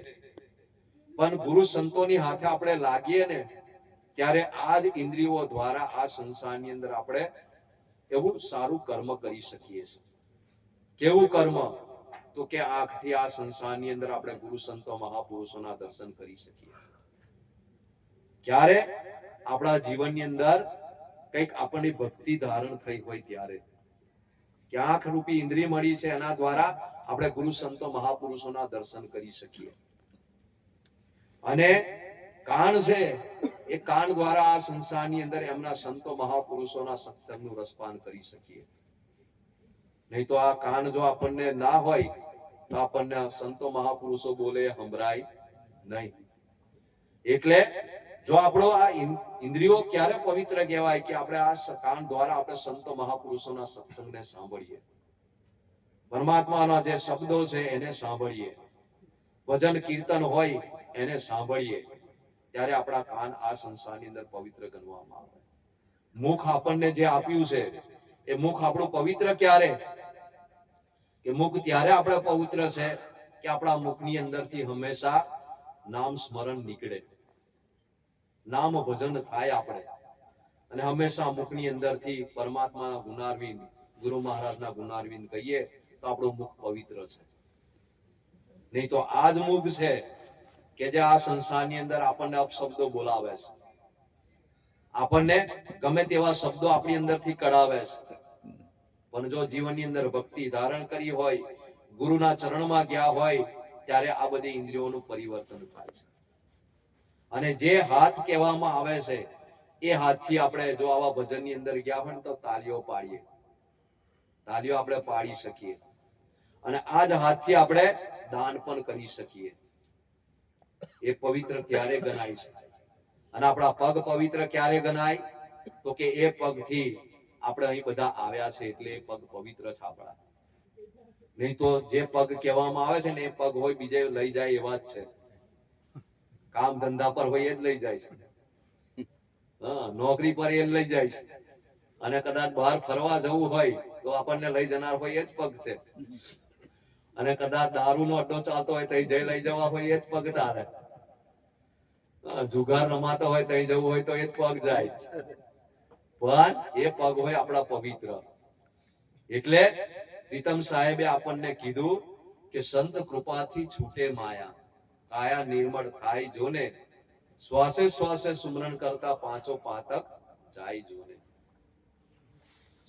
Speaker 1: પણ ગુરુ સંતોની હાથે આપણે લાગીએ ને ત્યારે આ જ ઇન્દ્રિયો દ્વારા આ સંસારની અંદર આપણે એવું સારું કર્મ કરી શકીએ છીએ. કેવું કર્મ? તો કે આંખથી આ સંસારની અંદર આપણે ગુરુ સંતો મહાપુરુષોના દર્શન કરી શકીએ. ક્યારે? આપણા જીવનની અંદર કંઈક આપણી ભક્તિ ધારણ થઈ હોય ત્યારે. કે આંખ રૂપી ઇન્દ્રિય મળી છે, એના દ્વારા આપણે ગુરુ સંતો મહાપુરુષોના દર્શન કરી શકીએ. અને કાન છે, એ કાન દ્વારા આ સંસારની અંદર એમના સંતો મહાપુરુષોના સત્સંગનું રસપાન કરી શકીએ. નહીં તો આ કાન જો આપણને ના હોય તો આપણને સંતો મહાપુરુષો બોલે સંભળાય નહીં. એટલે જો આપણો આ ઇન્દ્રિયો ક્યારે પવિત્ર કહેવાય? કે આપણે આ કાન દ્વારા આપણે સંતો મહાપુરુષોના સત્સંગને સાંભળીએ, પરમાત્માના જે શબ્દો છે એને સાંભળીએ, ભજન કીર્તન હોય એને સાંભળીએ, ત્યારે આપણા કાન આ સંસારની અંદર પવિત્ર ગણવામાં આવે. મુખ આપણને જે આપ્યું છે એ મુખ આપણું પવિત્ર ક્યારે? કે મુખ ત્યારે આપણે પવિત્ર છે કે આપણા મુખની અંદરથી હંમેશા નામ સ્મરણ નીકળે, નામ ભજન થાય આપણે, અને હંમેશા મુખની અંદરથી પરમાત્માના ગુણારવિંદ, ગુરુ મહારાજના ગુણારવિંદ કહીએ તો આપણું મુખ પવિત્ર છે. નહીં તો આ જ મુખ છે કે જે આ સંસારની અંદર આપણને અપશબ્દો બોલાવે છે, આપણને ગમે તેવા શબ્દો આપણી અંદરથી કઢાવે છે. પણ જો જીવનની અંદર ભક્તિ ધારણ કરી હોય, ગુરુના ચરણમાં ગયા હોય, ત્યારે આ બધી ઇન્દ્રિયોનું પરિવર્તન થાય છે. અને જે હાથ કહેવામાં આવે છે એ હાથથી આપણે જો આવા ભજનની અંદર ગયા હોય તો તાલીઓ પાડીએ, તાલીઓ આપણે પાડી શકીએ. અને આ જ હાથથી આપણે દાન પણ કરી શકીએ. એ પવિત્ર ત્યારે ગણાય છે. અને આપણા પગ પવિત્ર ક્યારે ગણાય? તો કે એ પગથી આપણે અહીં બધા આવ્યા છે એટલે એ પગ પવિત્ર છે આપણા. નહીં તો જે પગ કહેવામાં આવે છે ને એ પગ હોય બીજે લઈ જાય એવા જ છે. કામ ધંધા પર હોય એ જ લઈ જાય છે. હા, નોકરી પર એ લઈ જાય છે. અને કદાચ બહાર ફરવા જવું હોય તો આપણને લઈ જનાર હોય એ જ પગ છે. અને કદાચ દારૂનો અડ્ડો ચાલતો હોય તો જઈ લઈ જવા હોય એ જ પગ ચાલે. જુગાર રમાતો હોય તો જવું હોય તો એ જ પગ જાય. પણ એ પગ હોય આપણા પવિત્ર. એટલે પ્રીતમ સાહેબે આપણને કીધું કે સંત કૃપાથી છૂટે માયા, કાયા નિર્મળ થાય જોને, શ્વાસે શ્વાસે સુમરણ કરતા પાંચો પાતક જાય જોને.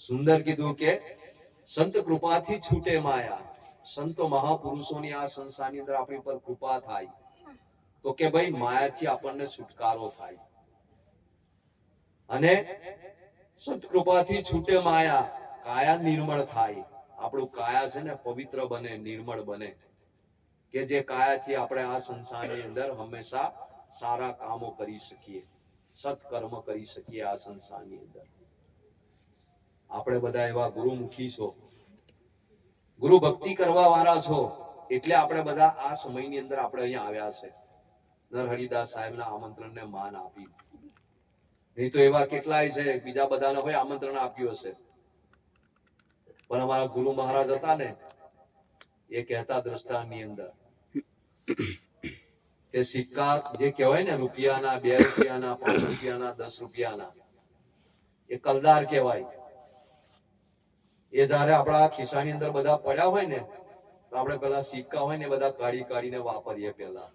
Speaker 1: સુંદર કીધું કે સંત કૃપાથી છૂટે માયા. સંતો મહાપુરુષોની આ સંસારની અંદર આપણી પર કૃપા થાય તો કે ભાઈ માયાથી આપણને છુટકારો થાય. અને સંત કૃપાથી છૂટે માયા, કાયા નિર્મળ થાય. આપણું કાયા છે ને પવિત્ર બને, નિર્મળ બને, કે જે કાયાથી આપણે આ સંસારની અંદર હંમેશા સારા કામો કરી શકીએ, સત્કર્મ કરી શકીએ. આ સંસારની અંદર આપણે બધા એવા ગુરુમુખી છો, ગુરુ ભક્તિ કરવા વાળા છો, એટલે આપણે બધા આ સમયની અંદર આપણે અહીંયા આવ્યા છે. નરહરિદાસ સાહેબના આમંત્રણને માન આપી. નહીં તો એવા કેટલાય છે બીજા બધાને હોય આમંત્રણ આપ્યું હશે, પણ અમારા ગુરુ મહારાજ હતા ને એ કહેતા દ્રષ્ટાંતની અંદર કે સિક્કા જે કહેવાય ને રૂપિયાના, 2 રૂપિયાના, 5 રૂપિયાના, 10 રૂપિયાના, એ કલદાર કહેવાય. એ જયારે આપણા ખિસ્સાની અંદર બધા પડ્યા હોય ને તો આપણે પેલા સિક્કા હોય ને બધા કાઢી કાઢીને વાપરીએ પેલા.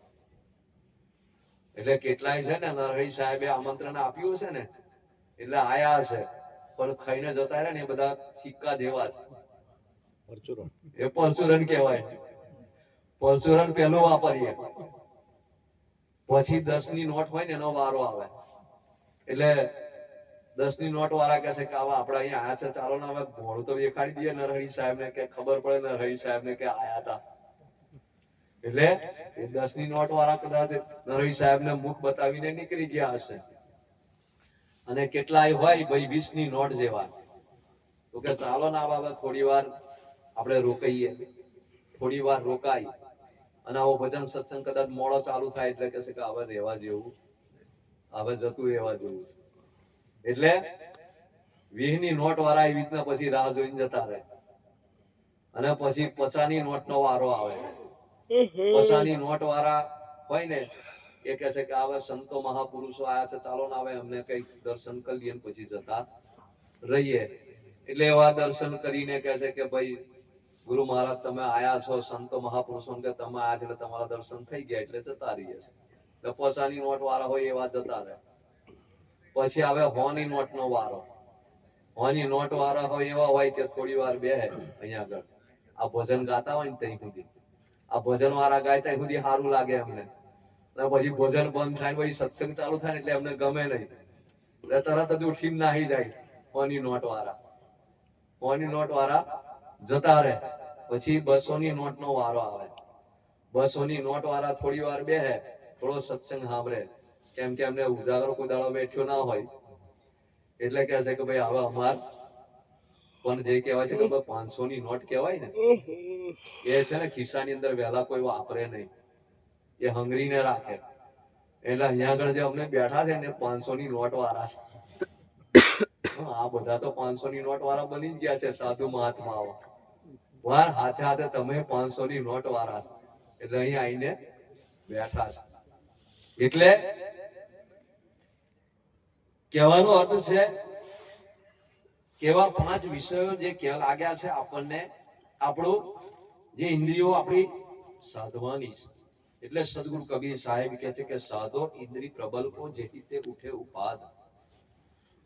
Speaker 1: એટલે કેટલાય છે ને નરહરી સાહેબે આમંત્રણ આપ્યું છે ને એટલે આયા છે, પણ ખાઈને જતા રહે ને એ બધા સિક્કા જેવા છે. એ પરચુરણ કહેવાય. પરચુરણ પેલું વાપરીએ, પછી 10 ની નોટ હોય ને એનો વારો આવે. એટલે 10 ની નોટ વાળા કહે છે કે આવા આપડા અહીંયા આયા છે, ચાલો ને હવે ભોળું તો દેખાડી દઈએ નરહરી સાહેબ ને, કે ખબર પડે નરહરી સાહેબ ને કે આયા હતા. એટલે એ 10 ની નોટ વાળા કદાચ નરહરી સાહેબ ને મુખ બતાવીને નીકળી ગયા હશે. અને કેટલાય હોય ભાઈ 20 ની નોટ જેવા, તો કે ચાલો ને આ બાબત થોડી વાર આપણે રોકાઈએ. થોડી વાર રોકાય અને આવો ભજન સત્સંગ કદાચ મોડો ચાલુ થાય એટલે કહે છે કે હવે રહેવા જેવું, હવે જતું રહેવા જેવું છે. એટલે 20 ની નોટ વાળા એવી રીતના પછી રાહ જોઈને જતા રહે. અને પછી 50 ની નોટ નો વારો આવે. 50 ની નોટ વાળા હોય ને એ કહે છે કે હવે સંતો મહાપુરુષો આયા છે, ચાલો ને હવે અમને કઈ દર્શન કરી લઈએ પછી જતા રહીએ. એટલે એવા દર્શન કરીને કહે છે કે ભાઈ ગુરુ મહારાજ તમે આયા છો, સંતો મહાપુરુષો કે તમે આયા છે એટલે તમારા દર્શન થઈ ગયા એટલે જતા રહીએ છે. એટલે 50 ની નોટ વાળા હોય એવા જતા રહે. પછી આવે 100 ની નોટ નો વારો. 100 ની નોટ વાળા હોય એવા હોય કે થોડી વાર બેહે અહીંયા આગળ, આ ભજન ગાતા હોય ને ત્યાં સુધી, આ ભજન વાળા ગાય ત્યાં સુધી સારું લાગે એમને. પછી ભજન બંધ થાય પછી સત્સંગ ચાલુ થાય એટલે એમને ગમે નહીં, એટલે તરત જ ઉઠીને નાહી જાય 100 ની નોટ વાળા. 100 ની નોટ વાળા જતા રહે. પછી 200 ની નોટ નો વારો આવે. 200 ની નોટ વાળા થોડી વાર બેહે, થોડો સત્સંગ સાંભળે, કેમ કે એમને ઉજાગરો કોઈ દાડો બેઠ્યો ના હોય. એટલે કહે છે કે ભાઈ હવે અમાર પણ જે કહેવાય છે કે 500 ની નોટ કહેવાય ને એ છે ને ખિસ્સાની અંદર વહેલા કોઈ વાપરે નહીં, એ હંગરીને રાખે. એટલે અહીંયા આગળ જે અમને બેઠા છે ને 500 ની નોટ વાળા છે. આ બધા તો 500 ની નોટ વાળા બની જ ગયા છે સાધુ મહાત્માઓ. વાર હાથે હાથે તમે 500 ની નોટ વાળા છો એટલે અહીં આવીને બેઠા છે. એટલે કહેવાનો અર્થ છે કે એવા 5 વિષયો જે લાગ્યા છે આપણને, આપણું જે ઇન્દ્રિયો આપણી સાધવાની છે. એટલે સદગુરુ કબીર સાહેબ કહે છે કે સાધો ઇન્દ્રિય પ્રબલ કો જેથી તે ઉઠે ઉપાદ,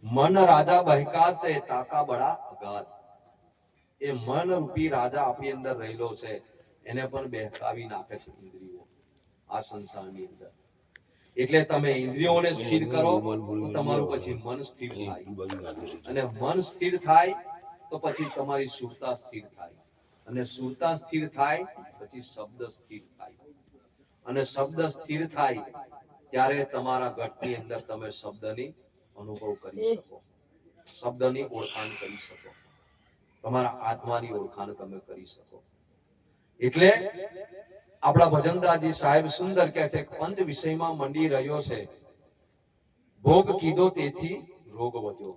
Speaker 1: મન રાજા બહકાતે તાકા બડા અગાધ. એ મન રૂપી રાજા આપણી અંદર રહેલો છે, એને પણ બહેકાવી નાખે છે ઇન્દ્રિયો આ સંસારની અંદર. એટલે તમે ઇન્દ્રિયોને સ્થિર કરો તો તમારું પછી મન સ્થિર થાય, અને મન સ્થિર થાય તો પછી તમારી સુરતા સ્થિર થાય, અને સુરતા સ્થિર થાય પછી શબ્દ સ્થિર થાય, અને શબ્દ સ્થિર થાય ત્યારે તમારા ઘટની અંદર તમે શબ્દની અનુભવ કરી શકો. શબ્દની ઓળખાણ કરી શકો, તમારા આત્માની ઓળખાણ તમે કરી શકો. એટલે આપણા ભજનદાસજી સાહેબ સુંદર કહે છે, પંચ વિષયમાં મંડી રહ્યો છે, ભોગ કીધો તેથી રોગ વધ્યો.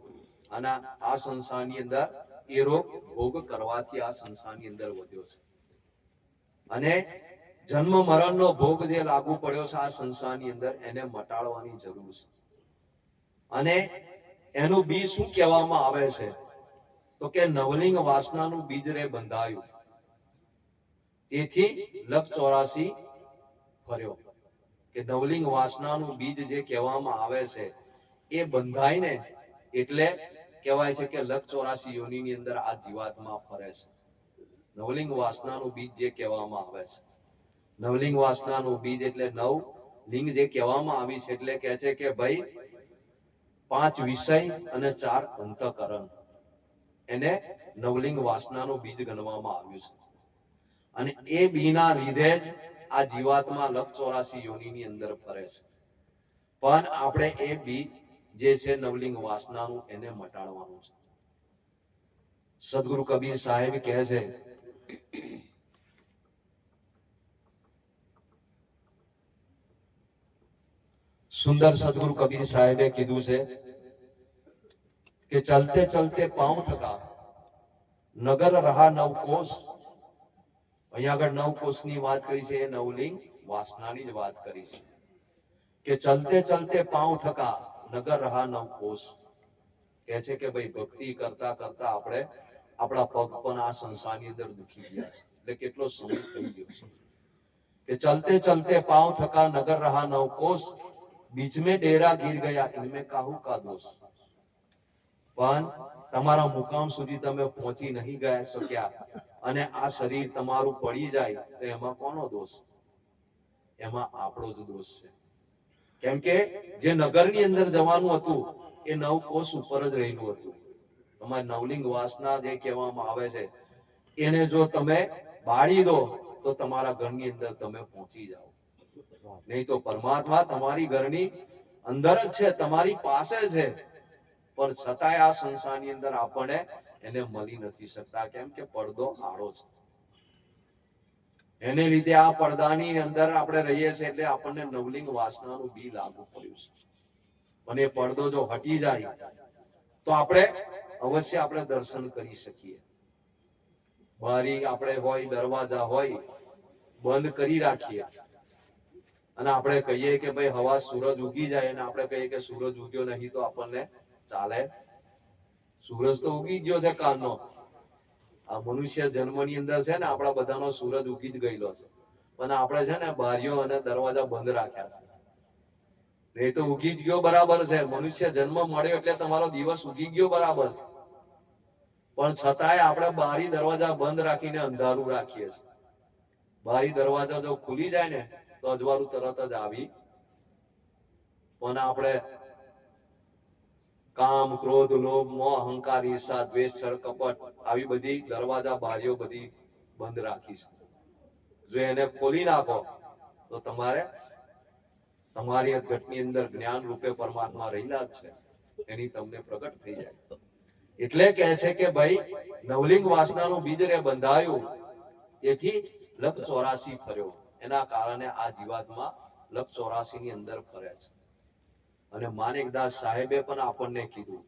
Speaker 1: અને આ સંસારની અંદર એ રોગ ભોગ કરવાથી આ સંસારની અંદર વધ્યો છે. અને જન્મ મરણનો ભોગ જે લાગુ પડ્યો છે આ સંસારની અંદર, એને મટાડવાની જરૂર છે. અને એનું બીજ શું કહેવામાં આવે છે? તો કે નવલિંગ વાસનાનું બીજ રે બંધાયું, તેથી લખ 84 ફર્યો. કે નવલિંગ વાસનાનું બીજ જે કહેવામાં આવે છે એ બંધાય ને એટલે કહેવાય છે કે લખ 84 યોનિની અંદર આ જીવાત્મા ફરે છે. નવલિંગ વાસનાનું બીજ જે કહેવામાં આવે છે, નવલિંગ વાસનાનું બીજ એટલે નવ લિંગ જે કહેવામાં આવી છે, એટલે કહે છે કે ભાઈ 5 વિષય અને 4 અંતઃકરણ, એને નવલિંગ વાસનાનું બીજ ગણવામાં આવ્યું છે. અને એ બીના લીધે જ આ જીવાત્મા લખ 84 યોનિની અંદર ફરે છે. પણ આપણે એ બી જે છે નવલિંગ વાસનાનું, એને મટાડવાનું છે. સદગુરુ કબીર સાહેબ કહે છે, સુંદર સદગુરુ કબીર સાહેબે કીધું છે કે ચલતે ચલતે પાંવ થકા નગર રહા નવ કોષ. અહીંયા આગળ નવ કોષની વાત કરી છે, એ નવલિંગ વાસનાની જ વાત કરી છે. કે ચલતે ચલતે પાંવ થકા નગર રહા નવ કોષ. કહે છે કે ભાઈ ભક્તિ કરતા કરતા આપણે આપણા પગ પણ આ સંસારની અંદર દુખી ગયા છે. એટલે કેટલો સમય થઈ ગયો છે. કે ચલતે ચલતે પાંવ થકા નગર રહા નવ કોષ, बीच में डेरा गिर गया इनमें काहू का दोष. પણ તમારા મુકામ સુધી તમે પહોંચી નહીં ગયા શક્યા અને આ શરીર તમારું પડી જાય તો એમાં કોનો દોષ? એમાં આપણો જ દોષ છે. કેમ કે જે નગરની અંદર જવાનું હતું એ 9 કોષ ઉપર જ રહેલું હતું. તમારી નવલિંગ વાસના જે કહેવામાં આવે છે એને જો તમે બાળી દો તો તમારા ઘરની અંદર તમે પહોંચી જાઓ. નહીં તો પરમાત્મા તમારી ઘરની અંદર જ છે, તમારી પાસે છે, પણ છતાંય આ સંસારની અંદર આપણે એને મળી નથી શકતા. કેમ કે પડદો આડો છે. એને લીધે આ પડદાની અંદર આપણે રહીએ છીએ એટલે આપણને નવલિંગ વાસનાનું બી લાગુ પડ્યું છે. અને એ પડદો જો હટી જાય તો આપણે અવશ્ય આપણે દર્શન કરી શકીએ. બારી આપણે હોય, દરવાજા હોય, બંધ કરી રાખીએ અને આપણે કહીએ કે ભાઈ હવા સૂરજ ઉગી જાય અને આપણે કહીએ કે સૂરજ ઉગ્યો નહીં તો આપણને ચાલે? સૂરજ તો ઉગી ગયો છે કાલનો. આ મનુષ્ય જન્મની અંદર છે ને આપણા બધાનો સૂરજ ઉગી જ ગયેલો છે, પણ આપણે છે ને બારીઓ અને દરવાજા બંધ રાખ્યા છે. એ તો ઉગી જ ગયો બરાબર છે, મનુષ્ય જન્મ મળ્યો એટલે તમારો દિવસ ઉગી ગયો બરાબર છે, પણ છતાંય આપણે બારી દરવાજા બંધ રાખીને અંધારું રાખીએ છીએ. બારી દરવાજા જો ખુલી જાય ને તો અજવાળું તરત જ આવી. પણ આપણે કામ, ક્રોધ, લોભ, મોહ, અહંકાર, ઈર્ષા, દ્વેષ, છળ, કપટ આવી બધી દરવાજા બારીઓ બધી બંધ રાખી છે. જો એને ખોલી નાખો તો તમારે તમારી ઘટની અંદર જ્ઞાન રૂપે પરમાત્મા રહેલા જ છે, એની તમને પ્રગટ થઈ જાય. એટલે કહે છે કે ભાઈ નવલિંગ વાસનાનું બીજ રે બંધાયું, તેથી લખ 84 ફર્યો. એના કારણે આ જીવાત્મા લખ 84 ની અંદર ફરે છે. અને માણેકદાસ સાહેબે પણ આપણને કીધું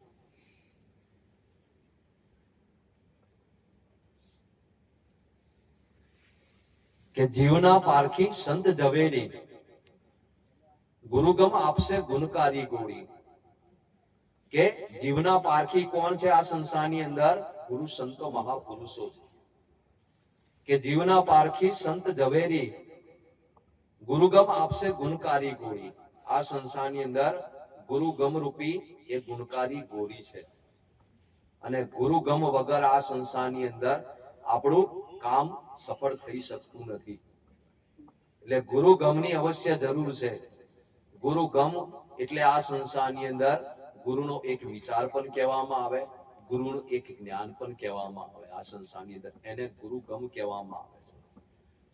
Speaker 1: કે જીવના પારખી સંત ઝવેરી, ગુરુગમ આપશે ગુણકારી ગોરી. કે જીવના પારખી કોણ છે આ સંસારની અંદર? ગુરુ સંતો મહાપુરુષો છે. કે જીવના પારખી સંત ઝવેરી, ગુરુગમ આપશે ગુણકારી ગોરી. આ સંસારની અંદર ગુરુગમ રૂપી એ ગુણકારી ગોરી છે. અને ગુરુગમ વગર આ સંસારની અંદર આપણું કામ સફળ થઈ શકતું નથી. એટલે ગુરુગમની અવશ્ય જરૂર છે. ગુરુગમ એટલે આ સંસારની અંદર ગુરુનો એક વિચાર પણ કહેવામાં આવે, ગુરુનું એક જ્ઞાન પણ કહેવામાં આવે. આ સંસારની અંદર એને ગુરુગમ કહેવામાં આવે છે.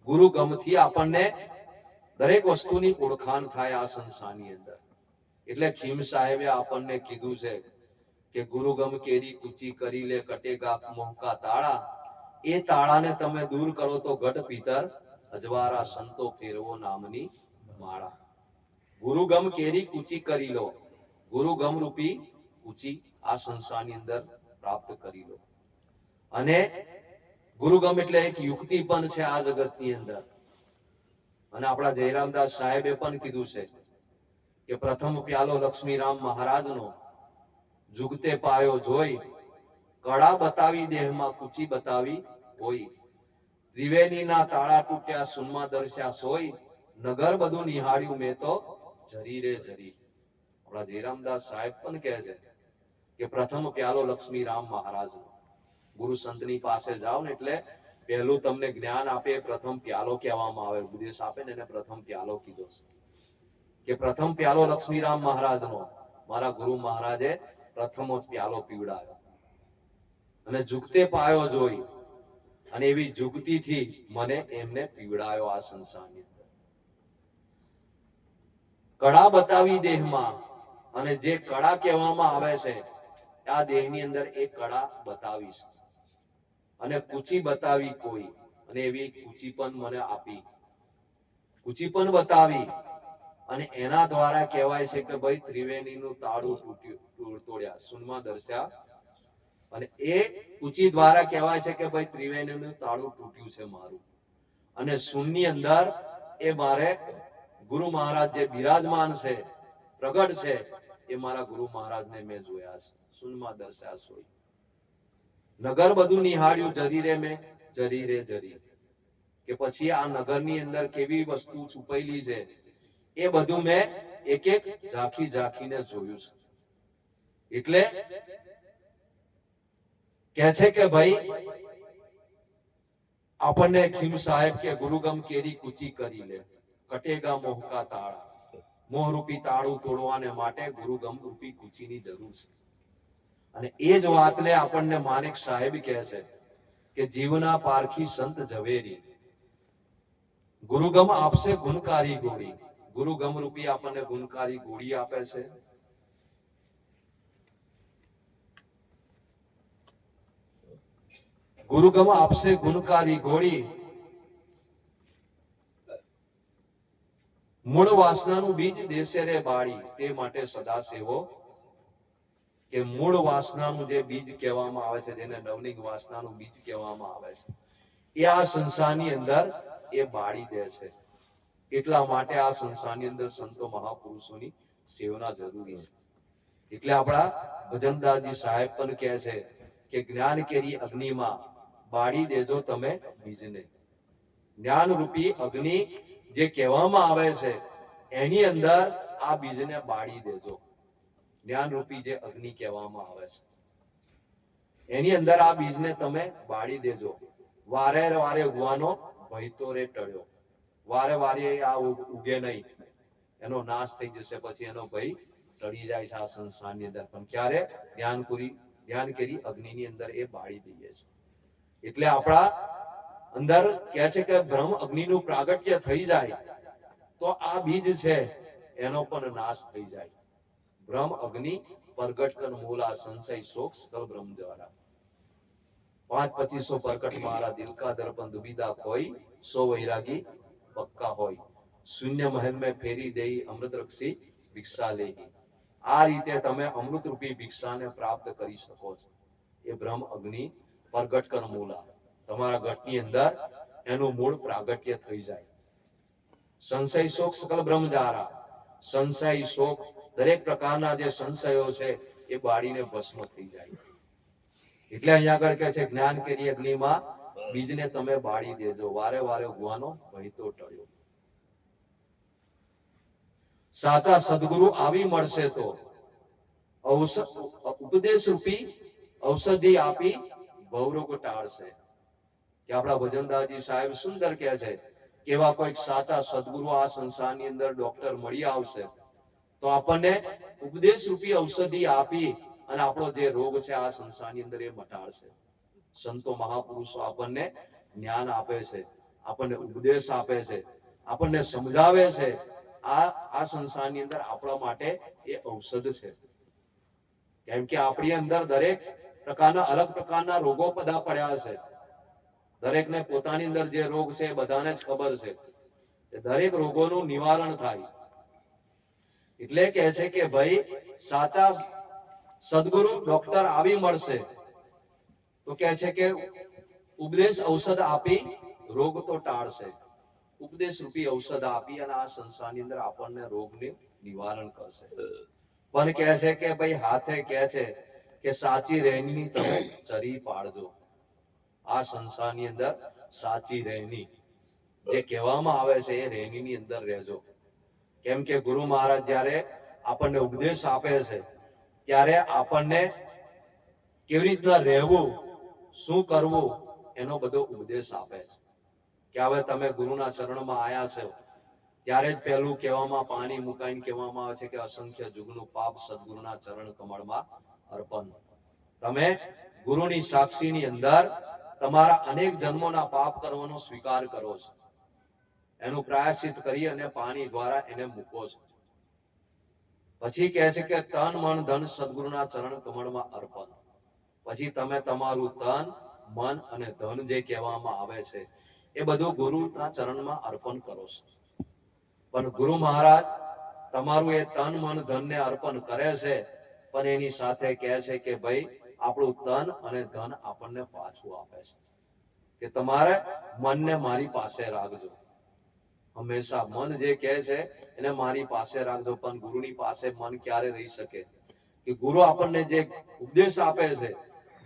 Speaker 1: ગુરુગમથી આપણને દરેક વસ્તુની ઓળખાણ થાય આ સંસારની અંદર. એટલે ખીમ સાહેબે આપણને કીધું છે કે ગુરુગમ કેરી કૂચી કરી લે કટેગા મોહકા તાળા, એ તાળાને તમે દૂર કરો તો ગઢ ભીતર અજવારા સંતો ફેરવો નામની માળા. ગુરુગમ કેરી કૂચી કરી લો, ગુરુગમ રૂપી કૂચી આ સંસારની અંદર પ્રાપ્ત કરી લો. અને ગુરુગમ એટલે એક યુક્તિ પણ છે આ જગતની અંદર. અને આપણા જયરામદાસ સાહેબે પણ કીધું છે કે પ્રથમ પ્યાલો લક્ષ્મીરામ મહારાજનો, જુગતે પાયો જોઈ, કળા બતાવી દેહમાં કૂચી બતાવી કોઈ, ત્રિવેણીના તાળા તૂટ્યા સુનમાં દર્શ્યા સોય, નગર બધું નિહાળ્યું મેં તો જરી રે જરી. આપણા જયરામદાસ સાહેબ પણ કહે છે કે પ્રથમ પ્યાલો લક્ષ્મીરામ મહારાજનો. ગુરુ સંતની પાસે જાઓ ને એટલે પહેલું તમને જ્ઞાન આપે પ્રથમ પ્યાલો કહેવામાં આવે. ઉપદેશ આપે ને એને પ્રથમ પ્યાલો કીધો છે કે પ્રથમ પ્યાલો લક્ષ્મીરામ મહારાજનો. મારા ગુરુ મહારાજે પ્રથમ જ પ્યાલો પીવડાવ્યો અને જુગતે પાયો જોઈ, અને એવી જુગતીથી મને એમને પીવડાયો આ સંસારની અંદર. કળા બતાવી દેહમાં, અને જે કળા કહેવામાં આવે છે આ દેહની અંદર એ કળા બતાવી છે. અને કૂચી બતાવી કોઈ, અને એવી કૂચી પણ મને આપી, કૂચી પણ બતાવી. અને એના દ્વારા કહેવાય છે કે ભાઈ ત્રિવેણીનું તાળું તોડ્યા સુનમાં દર્શ્યા. અને એ કૂચી દ્વારા કહેવાય છે કે ભાઈ ત્રિવેણીનું તાળું તૂટ્યું છે મારું. અને શૂન્ય અંદર એ મારે ગુરુ મહારાજ જે બિરાજમાન છે, પ્રગટ છે, એ મારા ગુરુ મહારાજને મેં જોયા છે. શૂન્યમાં દર્શ્યા સોય, નગર બધું નિહાળ્યું જરી રે મેં જરી રે જરી. કે પછી આ નગરની અંદર કેવી વસ્તુ છુપાયેલી છે એ બધું મેં એક એક ઝાંખી ઝાંખીને જોયું છે. એટલે કહે છે કે ભાઈ આપણને ખીમ સાહેબ કે ગુરુગમ કેરી કૂચી કરી લે કટેગા મોહકા તાળા. મોહરૂપી તાળું તોડવાને માટે ગુરુગમ રૂપી કૂચીની જરૂર છે. અને એ જ વાતને આપણને માણેક સાહેબ કહે છે કે જીવના પારખી સંત ઝવેરી, ગુરુગમ આપશે ગુણકારી ગોળી. ગુરુગમ રૂપી આપણને ગુણકારી ગોળી આપે છે. ગુરુગમ આપશે ગુણકારી ગોળી, મૂળ વાસનાનું બીજ દેશે રે બાળી. તે માટે સદા સેવો, કે મૂળ વાસનાનું જે બીજ કહેવામાં આવે છે, જેને નવનિક વાસનાનું બીજ કહેવામાં આવે છે, એ આ સંસારની અંદર એ બાળી દે છે. એટલા માટે આ સંસારની અંદર સંતો મહાપુરુષોની સેવના જરૂરી છે. એટલે આપણા ભજનદાસજી સાહેબ પણ કહે છે કે જ્ઞાન કેરી અગ્નિમાં બાળી દેજો તમે બીજને. જ્ઞાન રૂપી અગ્નિ જે કહેવામાં આવે છે એની અંદર આ બીજને બાળી દેજો. જ્ઞાન રૂપી જે અગ્નિ કહેવામાં આવે છે એની અંદર આ બીજને તમે બાળી દેજો. વારે વારે ઉગવાનો ભય તો રે ટળ્યો. વારે વારે આ ઉગે નહીં, એનો નાશ થઈ જશે, પછી એનો ભય ટળી જાય છે આ સંસારની અંદર. પણ ક્યારે? જ્ઞાન કેરી અગ્નિની અંદર એ બાળી દઈએ છે. એટલે આપણા અંદર કહે છે કે બ્રહ્મ અગ્નિનું પ્રાગટ્ય થઈ જાય તો આ બીજ છે એનો પણ નાશ થઈ જાય. બ્રહ્મ અગ્નિ પ્રગટ કર મૂલા સંશય શોક સકલ બ્રહ્મ દ્વારા. 5-2500 પ્રકટ મારા દિલ કા દર્પણ દુબિધા કોઈ, સો વૈરાગી પક્કા હોય. શૂન્ય મહેલ મેં ફેરી દેઈ અમૃત રક્ષી ભિક્ષા લેહી. આ રીતે તમે અમૃત રૂપી ભિક્ષાને પ્રાપ્ત કરી શકો છો. એ બ્રહ્મ અગ્નિ પ્રગટ કર મૂલા, તમારા ઘટની અંદર એનું મૂળ પ્રાગટ્ય થઈ જાય. સંશય શોક સકલ બ્રહ્મ દ્વારા. સંશય શોક દરેક પ્રકારના જે સંશયો છે એ બાળીને ભસ્મ થઈ જાય. એટલે અહીંયા આગળ કહે છે જ્ઞાન કેરી અગ્નિમાં બીજને તમે બાળી દેજો. વારે વારે ઉગવાનો ભય તો ટળ્યો. સાચા સદગુરુ આવી મળશે તો ઉપદેશ રૂપી ઔષધિ આપી ભવરોગ ટાળશે. કે આપણા ભજનદાસજી સાહેબ સુંદર કહે છે કે એવા કોઈક સાચા સદગુરુ આ સંસારની અંદર ડોક્ટર મળી આવશે તો આપણને ઉપદેશ રૂપી ઔષધિ આપી અને આપણો જે રોગ છે આ સંસારની અંદર એ મટાડશે. સંતો મહાપુરુષો આપણને જ્ઞાન આપે છે, આપણને ઉપદેશ આપે છે, આપણને સમજાવે છે. આ સંસારની અંદર આપણા માટે એ ઔષધ છે.
Speaker 2: કેમ કે આપણી અંદર દરેક પ્રકારના અલગ પ્રકારના રોગો બધા પડ્યા છે. દરેકને પોતાની અંદર જે રોગ છે બધાને જ ખબર છે. દરેક રોગોનું નિવારણ થાય. એટલે કહે છે કે ભાઈ સાચા સદગુરુ ડોક્ટર આવી મળશે તો કહે છે કે ઉપદેશ ઔષધ આપી રોગ તો ટાળશે. ઉપદેશ રૂપી ઔષધ આપી અને આ સંસારની અંદર આપણને રોગને નિવારણ કરશે. પણ કહે છે કે ભાઈ હાથે કહે છે કે સાચી રહેની તમે ચરી પાડજો. આ સંસારની અંદર સાચી રહેની જે કહેવામાં આવે છે એ રહેની અંદર રહેજો. કેમ કે ગુરુ મહારાજ જ્યારે આપણને ઉપદેશ આપે છે ત્યારે આપણને કેવી રીતના રહેવું, શું કરવું એનો બધો ઉપદેશ આપે છે. કે હવે તમે ગુરુના ચરણમાં આયા છો ત્યારે જ પહેલું કહેવામાં પાણી મુકાઈને કહેવામાં આવે છે કે અસંખ્ય જુગનું પાપ સદગુરુના ચરણ કમળમાં અર્પણ. તમે ગુરુની સાક્ષીની અંદર તમારા અનેક જન્મોના પાપ કર્મનો સ્વીકાર કરો છો, એનું પ્રાયશ્ચિત કરી અને પાણી દ્વારા એને મૂકો છો. પછી કહે છે કે તન મન ધન સદગુરુના ચરણ કમળમાં અર્પણ. પછી તમે તમારું તન મન અને ધન જે કહેવામાં આવે છે એ બધું ગુરુના ચરણમાં અર્પણ કરો છો. પણ ગુરુ મહારાજ તમારું એ તન મન ધન ને અર્પણ કરે છે, પણ એની સાથે કહે છે કે ભાઈ આપણું તન અને ધન આપણને પાછું આપે છે કે તમારે મનને મારી પાસે રાખજો. હંમેશા મન જે કહે છે એને મારી પાસે રાખજો. પણ ગુરુની પાસે મન ક્યારે રહી શકે? કે ગુરુ આપણને જે ઉપદેશ આપે છે,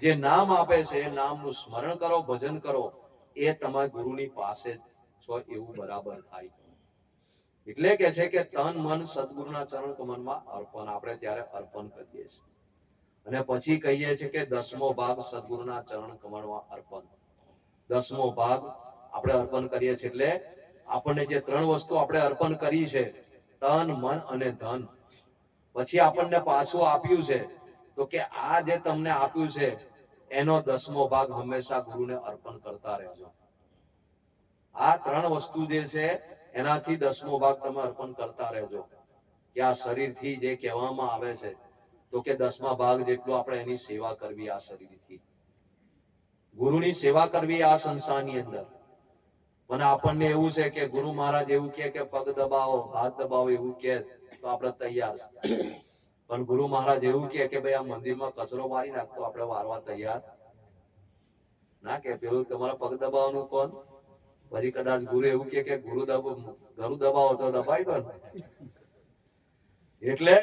Speaker 2: જે નામ આપે છે, એ નામનું સ્મરણ કરો, ભજન કરો, એ તમે ગુરુની પાસે છો એવું બરાબર થાય. એટલે કે છે કે તન મન સદગુરુના ચરણ કમળમાં અર્પણ. આપણે ત્યારે અર્પણ કરીએ છીએ અને પછી કહીએ છીએ કે 10મો ભાગ સદગુરુના ચરણ કમળમાં અર્પણ. 10મો ભાગ આપણે અર્પણ કરીએ છીએ એટલે આપણને જે 3 વસ્તુ આપણે અર્પણ કરી છે, તન મન અને ધન, પછી આપણને પાછું આપ્યું છે તો કે આ જે તમને આપ્યું છે એનો 10મો ભાગ હંમેશા ગુરુને અર્પણ કરતા રહેજો. આ 3 વસ્તુ જે છે એનાથી 10મો ભાગ તમે અર્પણ કરતા રહેજો. કે આ શરીરથી જે કહેવામાં આવે છે તો કે 10મા ભાગ જેટલું આપણે એની સેવા કરવી. આ શરીરથી ગુરુની સેવા કરવી આ સંસારની અંદર. મને આપણને એવું છે કે ગુરુ મહારાજ એવું કહે કે પગ દબાવો, હાથ દબાવો એવું કહે તો આપણે તૈયાર છે. પણ ગુરુ મહારાજ એવું કહે કે ભાઈ આ મંદિરમાં કચરો વારી નાખતો આપણે વારવા તૈયાર ના. કે પેલું તમારા પગ દબાવવાનું કોણ? પછી કદાચ ગુરુ એવું કહે કે ગુરુ દબાવો તો દબાઈ દો ને. એટલે